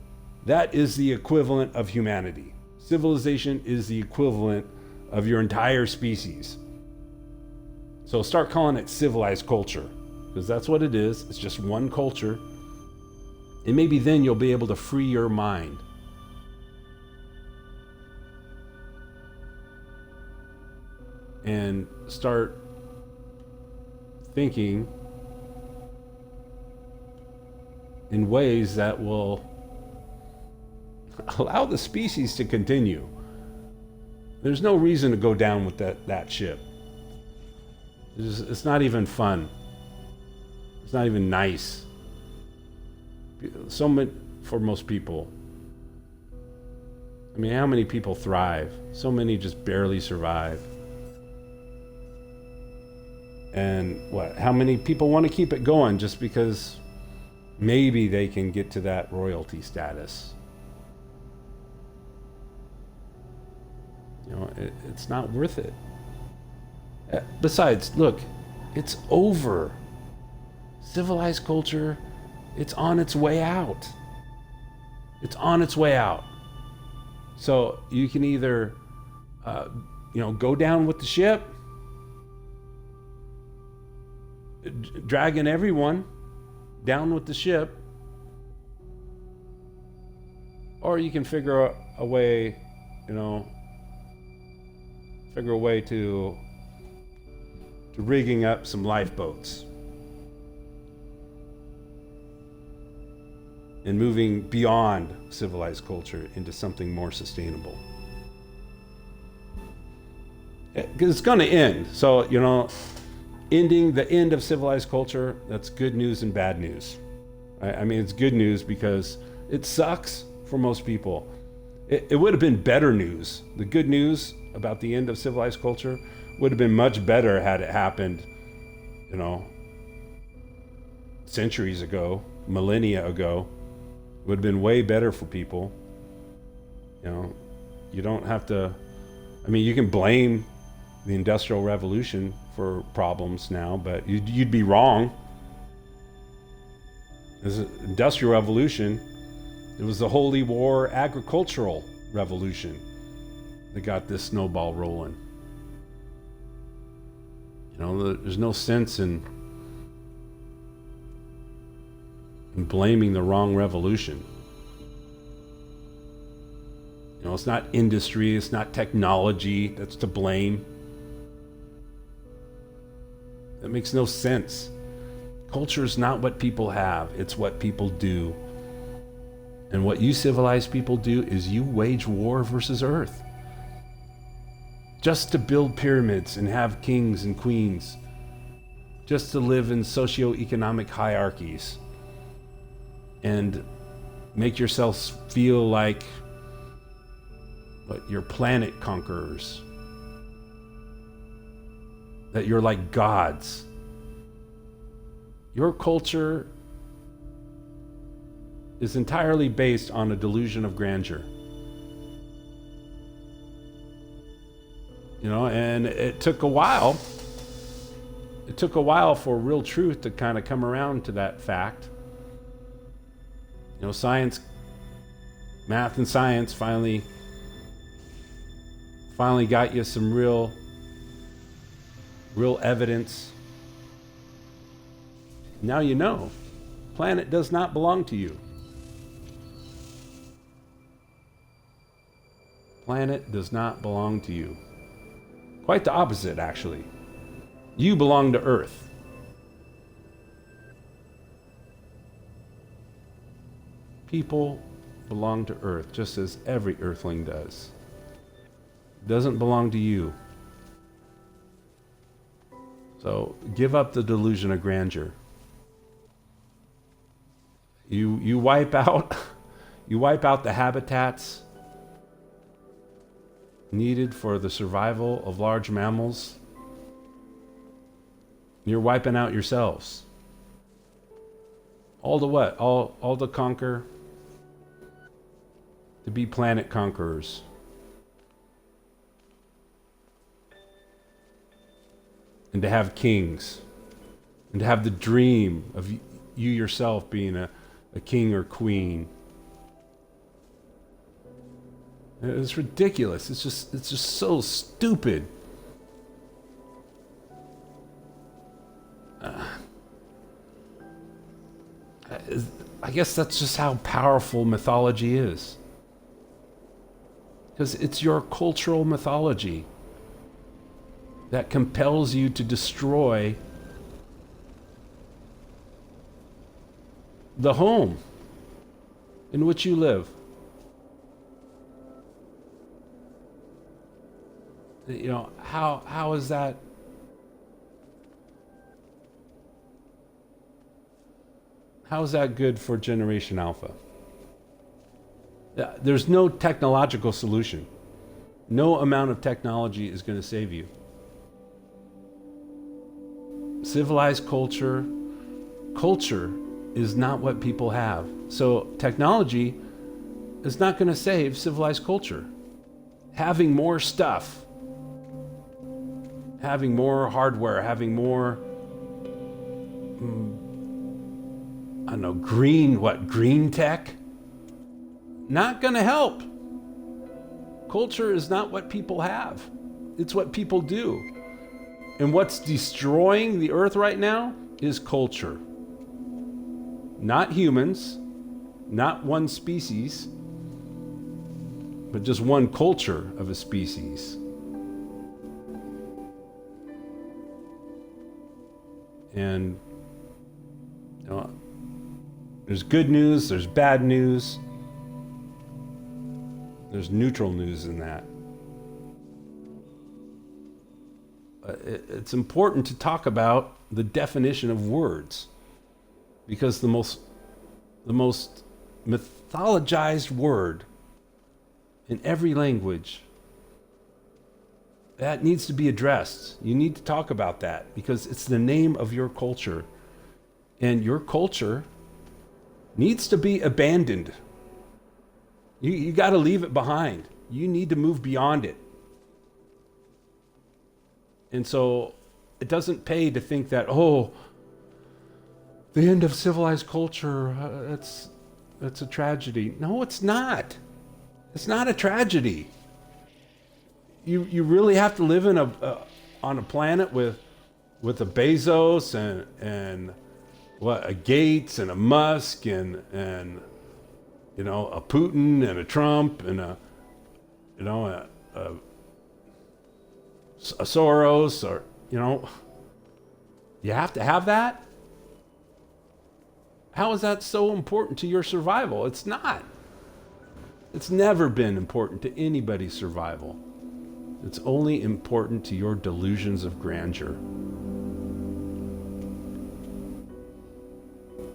S1: that is the equivalent of humanity. Civilization is the equivalent of your entire species. So start calling it civilized culture, because that's what it is. It's just one culture. And maybe then you'll be able to free your mind. And start thinking in ways that will allow the species to continue. There's no reason to go down with that ship. It's not even fun. It's not even nice. So much for most people. I mean, how many people thrive? So many just barely survive. And how many people want to keep it going just because maybe they can get to that royalty status? It's not worth it. Besides, look, it's over. Civilized culture, it's on its way out. It's on its way out. So you can either, go down with the ship, dragging everyone down with the ship, or you can figure a way to rigging up some lifeboats and moving beyond civilized culture into something more sustainable. Because it's going to end. So, ending the end of civilized culture, that's good news and bad news. I mean, it's good news because it sucks for most people. It would have been better news. The good news about the end of civilized culture would have been much better had it happened, centuries ago, millennia ago. It would have been way better for people. You don't have to, you can blame the Industrial Revolution for problems now, but you'd be wrong. The Industrial Revolution, it was the Holy War agricultural revolution that got this snowball rolling. There's no sense in blaming the wrong revolution. It's not industry, it's not technology that's to blame. That makes no sense. Culture is not what people have, it's what people do. And what you civilized people do is you wage war versus Earth. Just to build pyramids and have kings and queens. Just to live in socio-economic hierarchies. And make yourselves feel like you're planet conquerors. That you're like gods. Your culture is entirely based on a delusion of grandeur. And it took a while. It took a while for real truth to kind of come around to that fact. Science, math and science finally got you some real evidence. Now planet does not belong to you. Planet does not belong to you. Quite the opposite, actually. You belong to Earth. People belong to Earth, just as every Earthling does. It doesn't belong to you. So give up the delusion of grandeur. You wipe out the habitats needed for the survival of large mammals. You're wiping out yourselves. All to what? All to conquer, to be planet conquerors. And to have kings. And to have the dream of you yourself being a king or queen. It's ridiculous. It's just so stupid. I guess that's just how powerful mythology is. Because it's your cultural mythology that compels you to destroy the home in which you live. How is that? How is that good for Generation Alpha? There's no technological solution. No amount of technology is going to save you. Civilized culture is not what people have. So technology is not going to save civilized culture. Having more stuff, having more hardware, having more, green tech, not going to help. Culture is not what people have. It's what people do. And what's destroying the earth right now is culture. Not humans, not one species, but just one culture of a species. And you know, there's good news, there's bad news, there's neutral news in that. It's important to talk about the definition of words, because the most mythologized word in every language, that needs to be addressed. You need to talk about that because it's the name of your culture. And your culture needs to be abandoned. You got to leave it behind. You need to move beyond it. And so it doesn't pay to think that, oh, the end of civilized culture, that's a tragedy. No, it's not. It's not a tragedy. You really have to live in on a planet with a Bezos and what, a Gates and a Musk and you know, a Putin and a Trump and a Soros, or you know, you have to have that. How is that so important to your survival? It's not. It's never been important to anybody's survival. It's only important to your delusions of grandeur.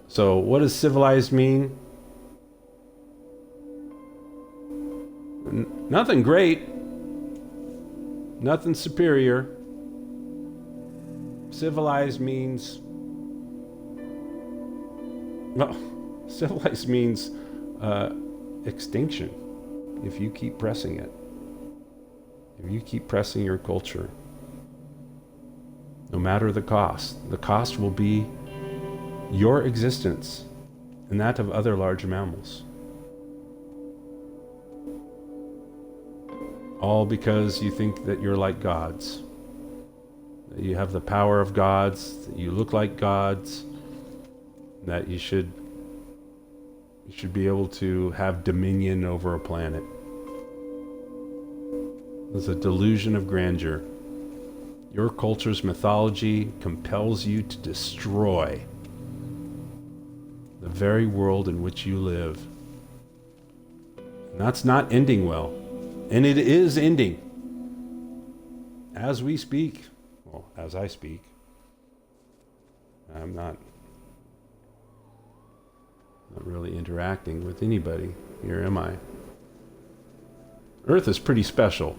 S1: So what does civilized mean? Nothing great. Nothing superior. Civilized means... well, civilized means extinction if you keep pressing it. If you keep pressing your culture, no matter the cost will be your existence and that of other large mammals. All because you think that you're like gods, that you have the power of gods, that you look like gods, that you should be able to have dominion over a planet. It's a delusion of grandeur. Your culture's mythology compels you to destroy the very world in which you live. And that's not ending well. And it is ending. As we speak, well, as I speak, I'm not really interacting with anybody here, am I? Earth is pretty special.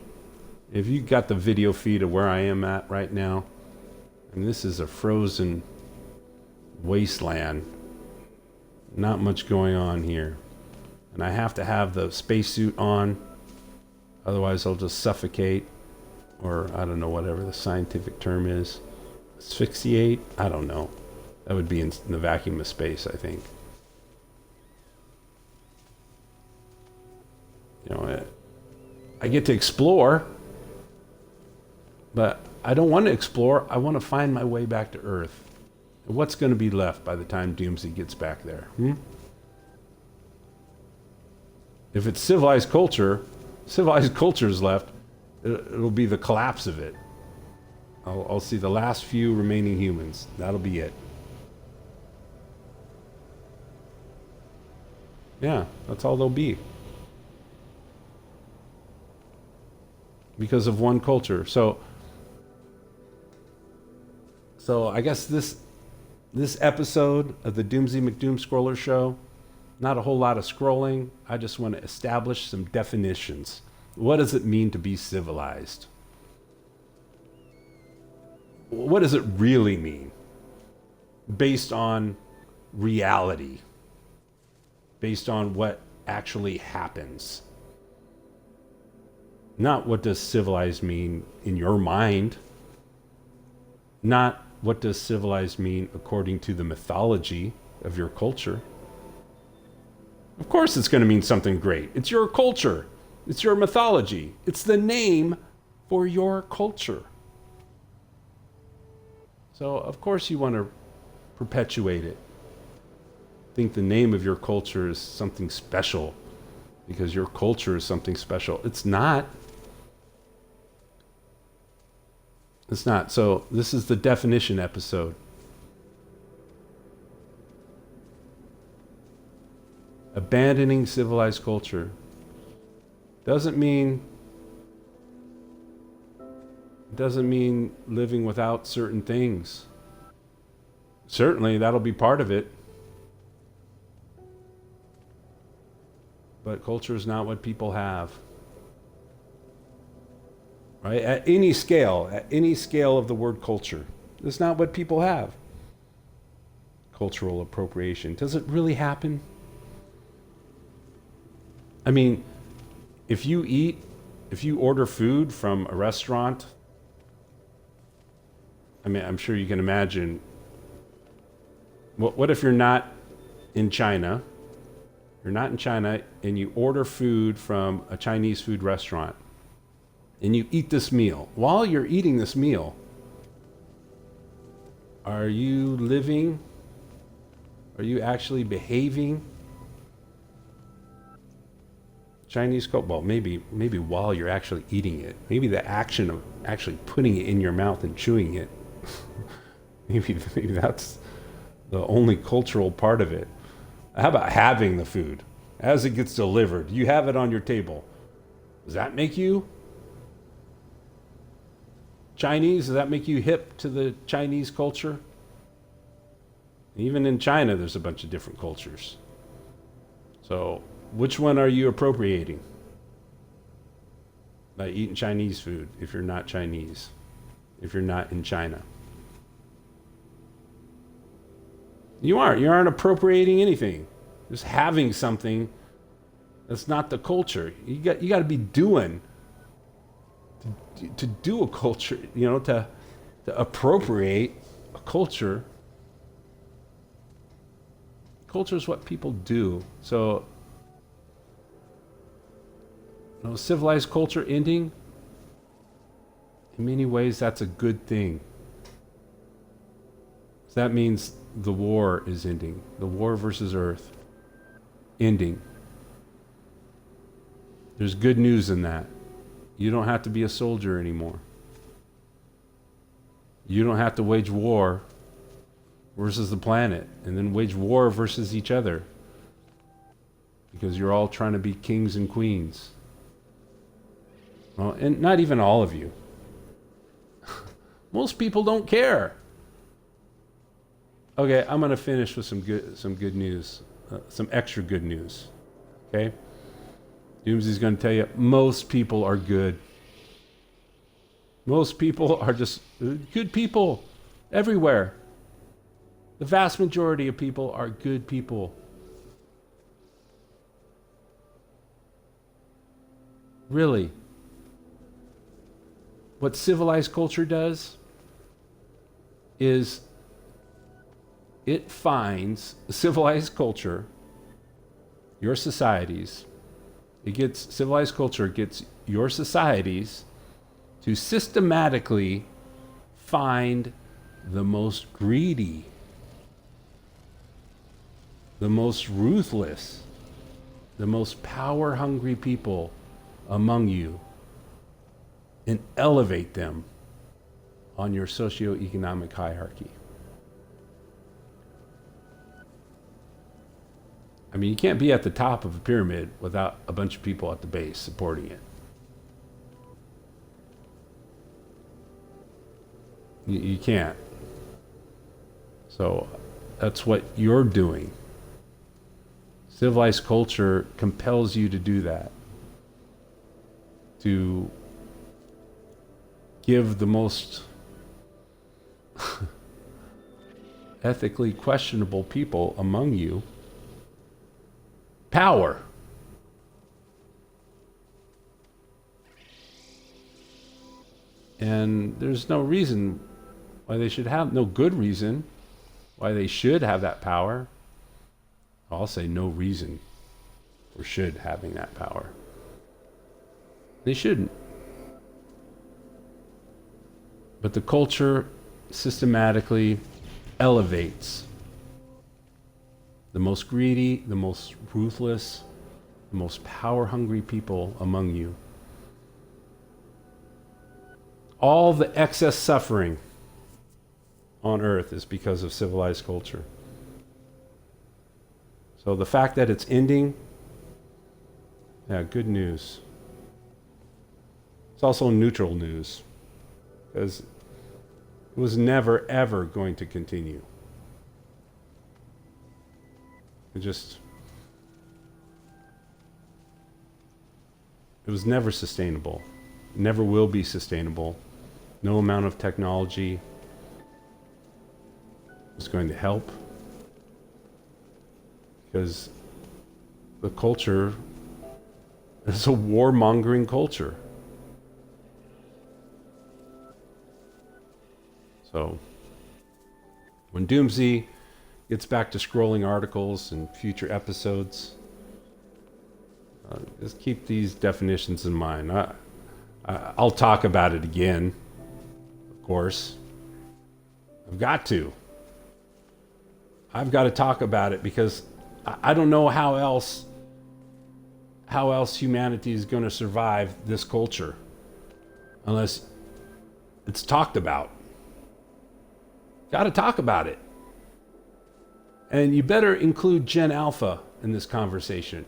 S1: If you got the video feed of where I am at right now, and this is a frozen wasteland. Not much going on here. And I have to have the spacesuit on, otherwise I'll just suffocate, or I don't know, whatever the scientific term is. Asphyxiate? I don't know. That would be in the vacuum of space, I think. You know, I get to explore, but I don't want to explore. I want to find my way back to Earth. And what's going to be left by the time Doomsy gets back there? If it's civilized culture's left, it'll be the collapse of it. I'll see the last few remaining humans. That'll be it. Yeah, that's all there'll be. Because of one culture. So I guess this episode of the Doomsy McDoomscroller Show, not a whole lot of scrolling. I just want to establish some definitions. What does it mean to be civilized? What does it really mean? Based on reality. Based on what actually happens. Not what does civilized mean in your mind. Not what does civilized mean according to the mythology of your culture. Of course it's going to mean something great. It's your culture. It's your mythology. It's the name for your culture. So, of course, you want to perpetuate it. Think the name of your culture is something special because your culture is something special. It's not. It's not. So, this is the definition episode. Abandoning civilized culture doesn't mean living without certain things. Certainly that'll be part of it. But culture is not what people have. Right? At any scale of the word culture, it's not what people have. Cultural appropriation. Does it really happen? I mean, if you order food from a restaurant, I mean, I'm sure you can imagine, what if you're not in China? You're not in China and you order food from a Chinese food restaurant and you eat this meal. While you're eating this meal, are you living? Are you actually behaving Chinese culture? Well, maybe while you're actually eating it. Maybe the action of actually putting it in your mouth and chewing it. maybe that's the only cultural part of it. How about having the food as it gets delivered? You have it on your table. Does that make you Chinese? Does that make you hip to the Chinese culture? Even in China, there's a bunch of different cultures. So, which one are you appropriating by eating Chinese food if you're not Chinese, if you're not in China? You aren't appropriating anything. Just having something that's not the culture. You got to be doing to do a culture, to appropriate a culture. Culture is what people do. So, civilized culture ending, in many ways, that's a good thing. So that means the war is ending. The war versus Earth ending. There's good news in that. You don't have to be a soldier anymore. You don't have to wage war versus the planet and then wage war versus each other because you're all trying to be kings and queens. Well, and not even all of you. Most people don't care. Okay, I'm going to finish with some good news, some extra good news. Okay? Doomsy's going to tell you most people are good. Most people are just good people everywhere. The vast majority of people are good people. Really. What civilized culture does is it finds civilized culture, your societies, civilized culture gets your societies to systematically find the most greedy, the most ruthless, the most power-hungry people among you and elevate them on your socioeconomic hierarchy. I mean, you can't be at the top of a pyramid without a bunch of people at the base supporting it. You can't. So that's what you're doing. Civilized culture compels you to do that. To give the most ethically questionable people among you power. And there's no reason why they should have, no good reason why they should have that power. I'll say no reason for should having that power. They shouldn't. But the culture systematically elevates the most greedy, the most ruthless, the most power-hungry people among you. All the excess suffering on earth is because of civilized culture. So the fact that it's ending, yeah, good news. It's also neutral news, because it was never, ever going to continue. It was never sustainable. It never will be sustainable. No amount of technology is going to help, because the culture is a warmongering culture. So when Doomsy gets back to scrolling articles and future episodes, just keep these definitions in mind. I'll talk about it again, of course. I've got to talk about it, because I don't know how else humanity is going to survive this culture unless it's talked about. Got to talk about it. And you better include Gen Alpha in this conversation,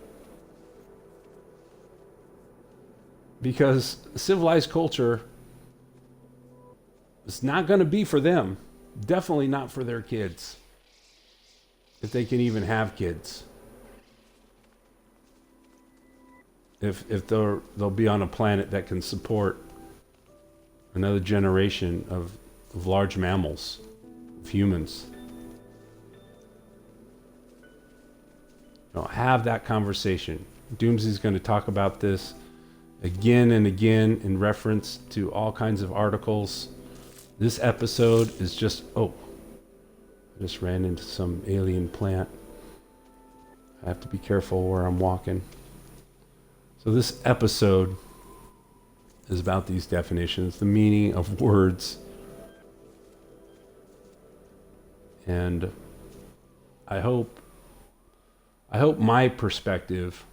S1: because civilized culture is not going to be for them. Definitely not for their kids, if they can even have kids. If they'll be on a planet that can support another generation of large mammals, of humans. Have that conversation. Doomsy's going to talk about this again and again in reference to all kinds of articles. This episode is just, I just ran into some alien plant. I have to be careful where I'm walking. So this episode is about these definitions, the meaning of words. And I hope my perspective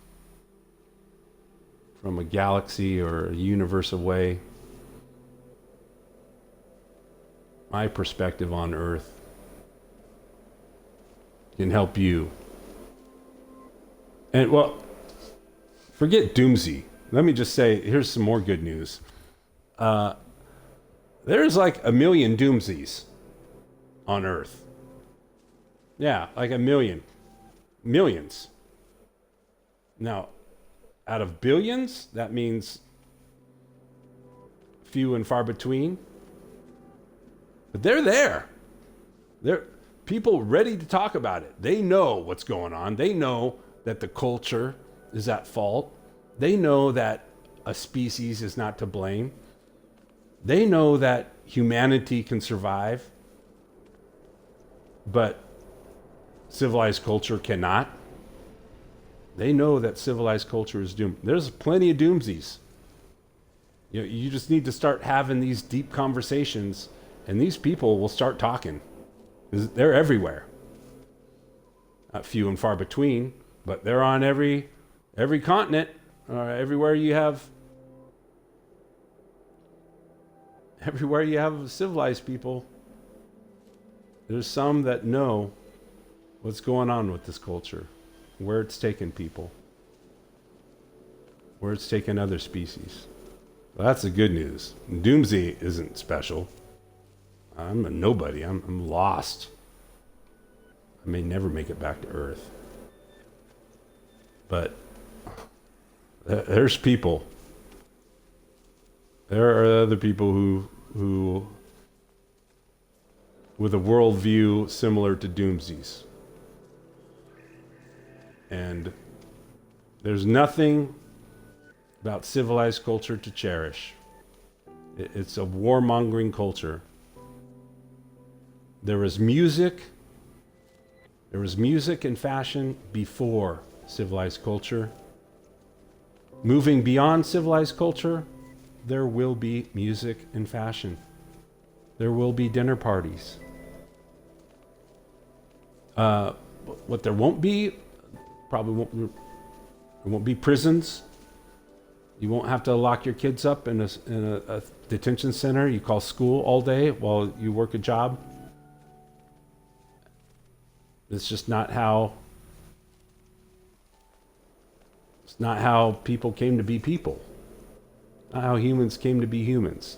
S1: from a galaxy or a universe away, my perspective on Earth, can help you. And forget Doomsy. Let me just say, here's some more good news. There's like 1 million Doomsies on Earth. Yeah, like 1 million. Millions. Now, out of billions, that means few and far between. But they're there. They're people ready to talk about it. They know what's going on. They know that the culture is at fault. They know that a species is not to blame. They know that humanity can survive, but civilized culture cannot. They know that civilized culture is doomed. There's plenty of doomsies. You just need to start having these deep conversations, and these people will start talking. They're everywhere. Not few and far between, but they're on every continent. Everywhere you have civilized people, there's some that know what's going on with this culture, where it's taken people, where it's taken other species. Well, that's the good news. Doomsy isn't special. I'm a nobody. I'm lost. I may never make it back to Earth. But there's people. There are other people who with a worldview similar to Doomsy's. And there's nothing about civilized culture to cherish. It's a warmongering culture. There was music and fashion before civilized culture. Moving beyond civilized culture, there will be music and fashion. There will be dinner parties. What there won't be, there won't be prisons. You won't have to lock your kids up in a detention center you call school all day while you work a job. It's just not how. It's not how people came to be people. Not how humans came to be humans.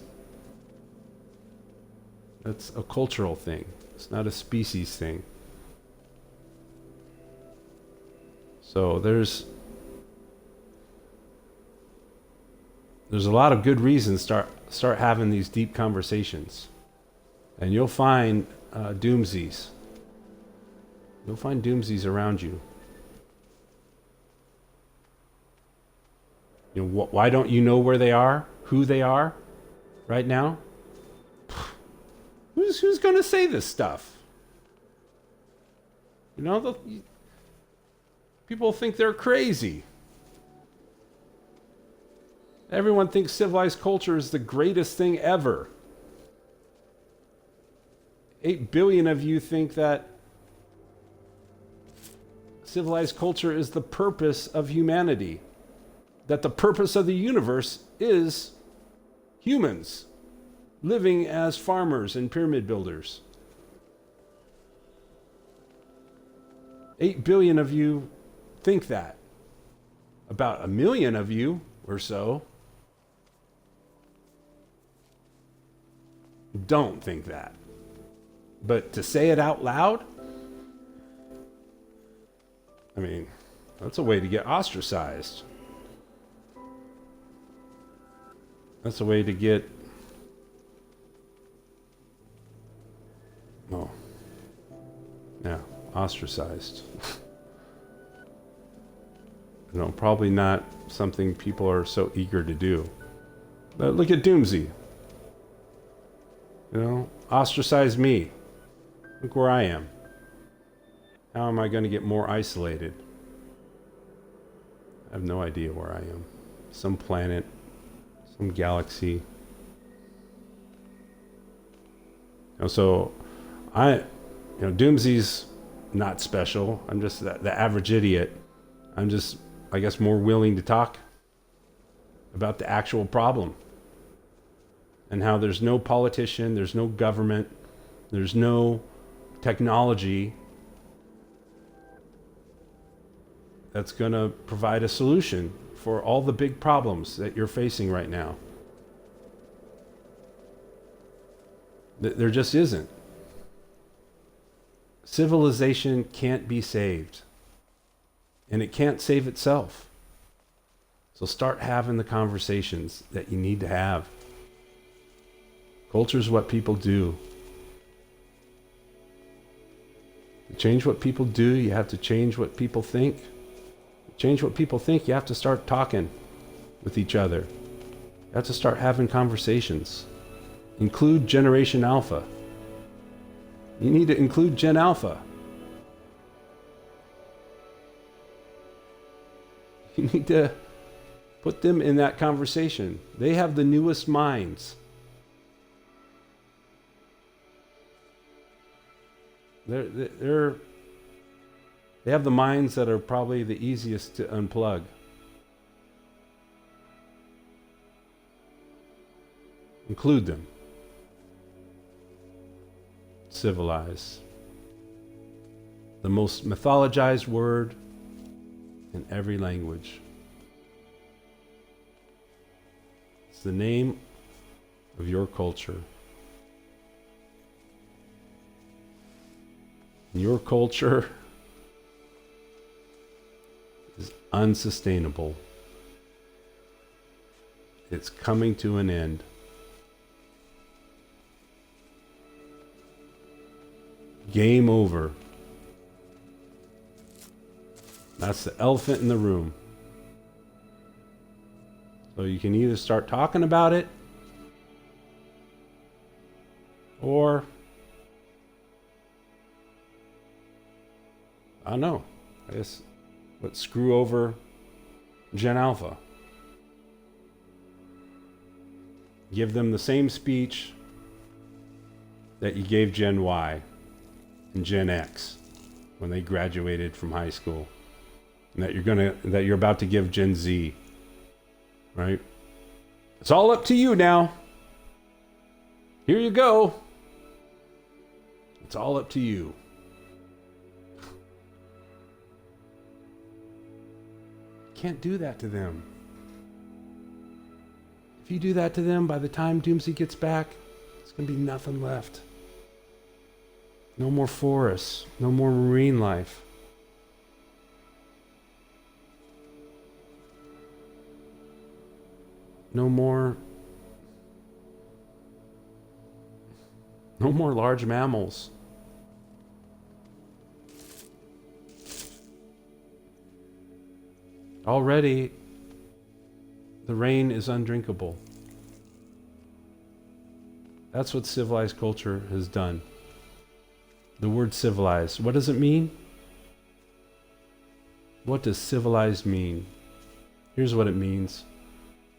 S1: That's a cultural thing. It's not a species thing. So there's a lot of good reasons to start having these deep conversations. And you'll find doomsies. You'll find doomsies around you. You know, why don't you know where they are? Who they are right now? Who's going to say this stuff? You know, people think they're crazy. Everyone thinks civilized culture is the greatest thing ever. 8 billion of you think that civilized culture is the purpose of humanity. That the purpose of the universe is humans living as farmers and pyramid builders. 8 billion of you think that. About 1 million of you or so don't think that. But to say it out loud, I mean, that's a way to get ostracized. That's a way to get, ostracized. You know, probably not something people are so eager to do. But look at Doomsy. You know, ostracize me. Look where I am. How am I going to get more isolated? I have no idea where I am. Some planet, some galaxy. So Doomsy's not special. I'm just the average idiot. I'm just, I guess, more willing to talk about the actual problem and how there's no politician, there's no government, there's no technology that's going to provide a solution for all the big problems that you're facing right now. There just isn't. Civilization can't be saved. And it can't save itself. So start having the conversations that you need to have. Culture is what people do. To change what people do, you have to change what people think. To change what people think, you have to start talking with each other. You have to start having conversations. Include Generation Alpha. You need to include Gen Alpha. You need to put them in that conversation. They have the newest minds. They have the minds that are probably the easiest to unplug. Include them. Civilize. The most mythologized word in every language. It's the name of your culture. Your culture is unsustainable. It's coming to an end. Game over. That's the elephant in the room. So you can either start talking about it, or I don't know. I guess let's screw over Gen Alpha. Give them the same speech that you gave Gen Y and Gen X when they graduated from high school, and that you're about to give Gen Z, right? It's all up to you now. Here you go. It's all up to you. Can't do that to them. If you do that to them, by the time Doomsy gets back, there's going to be nothing left. No more forests, no more marine life. No more large mammals. Already, the rain is undrinkable. That's what civilized culture has done. The word civilized, what does it mean? What does civilized mean? Here's what it means.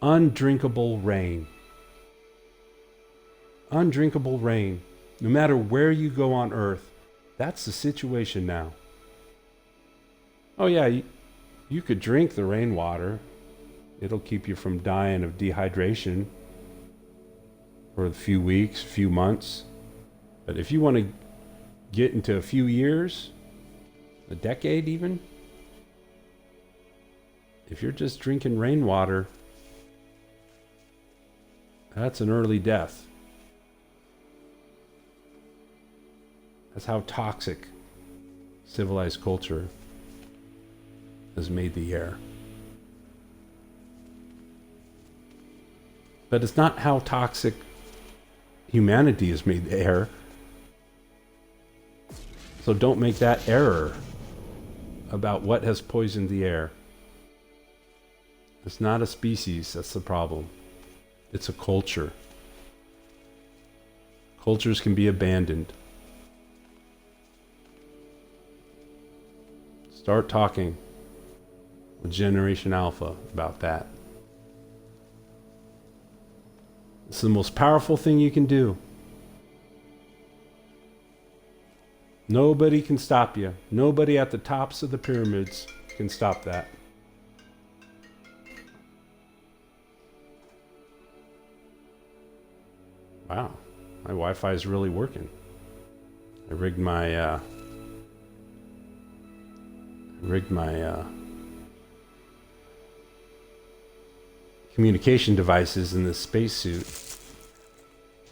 S1: Undrinkable rain. Undrinkable rain. No matter where you go on Earth, that's the situation now. Oh yeah, you could drink the rainwater. It'll keep you from dying of dehydration for a few weeks, few months. But if you want to get into a few years, a decade even, if you're just drinking rainwater, that's an early death. That's how toxic civilized culture has made the air. But it's not how toxic humanity has made the air. So don't make that error about what has poisoned the air. It's not a species that's the problem. It's a culture. Cultures can be abandoned. Start talking with Generation Alpha about that. It's the most powerful thing you can do. Nobody can stop you. Nobody at the tops of the pyramids can stop that. Wow, my Wi-Fi is really working. I rigged my communication devices in this spacesuit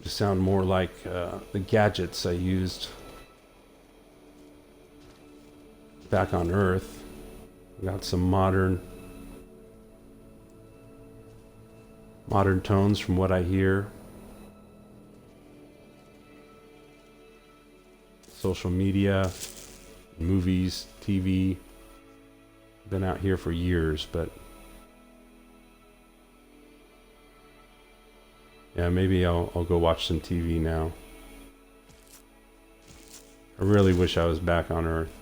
S1: to sound more like the gadgets I used back on Earth. Got some modern tones from what I hear. Social media, movies, TV. Been out here for years, but yeah, maybe I'll go watch some TV now. I really wish I was back on Earth.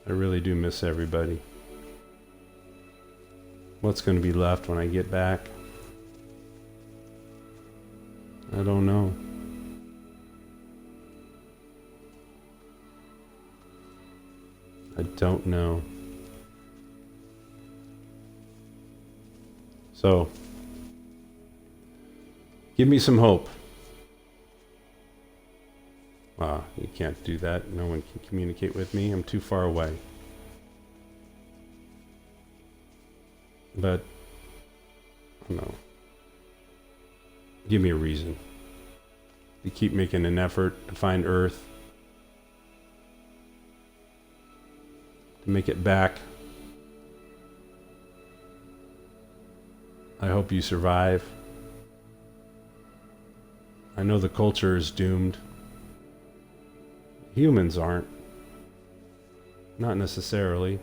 S1: I really do miss everybody. What's going to be left when I get back? I don't know. I don't know. So, give me some hope. You can't do that. No one can communicate with me. I'm too far away. But, no. Give me a reason. You keep making an effort to find Earth. To make it back. I hope you survive. I know the culture is doomed. Humans aren't. Not necessarily.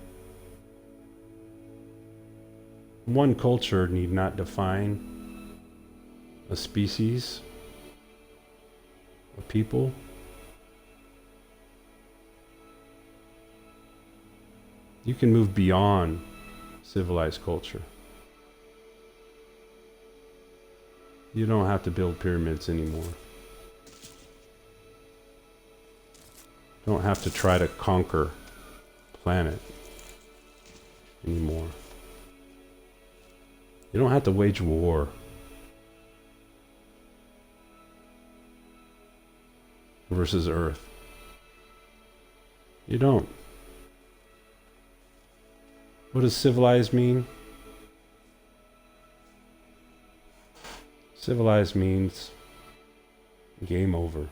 S1: One culture need not define a species, a people. You can move beyond civilized culture. You don't have to build pyramids anymore. Don't have to try to conquer planet anymore. You don't have to wage war. Versus Earth. You don't. What does civilized mean? Civilized means game over.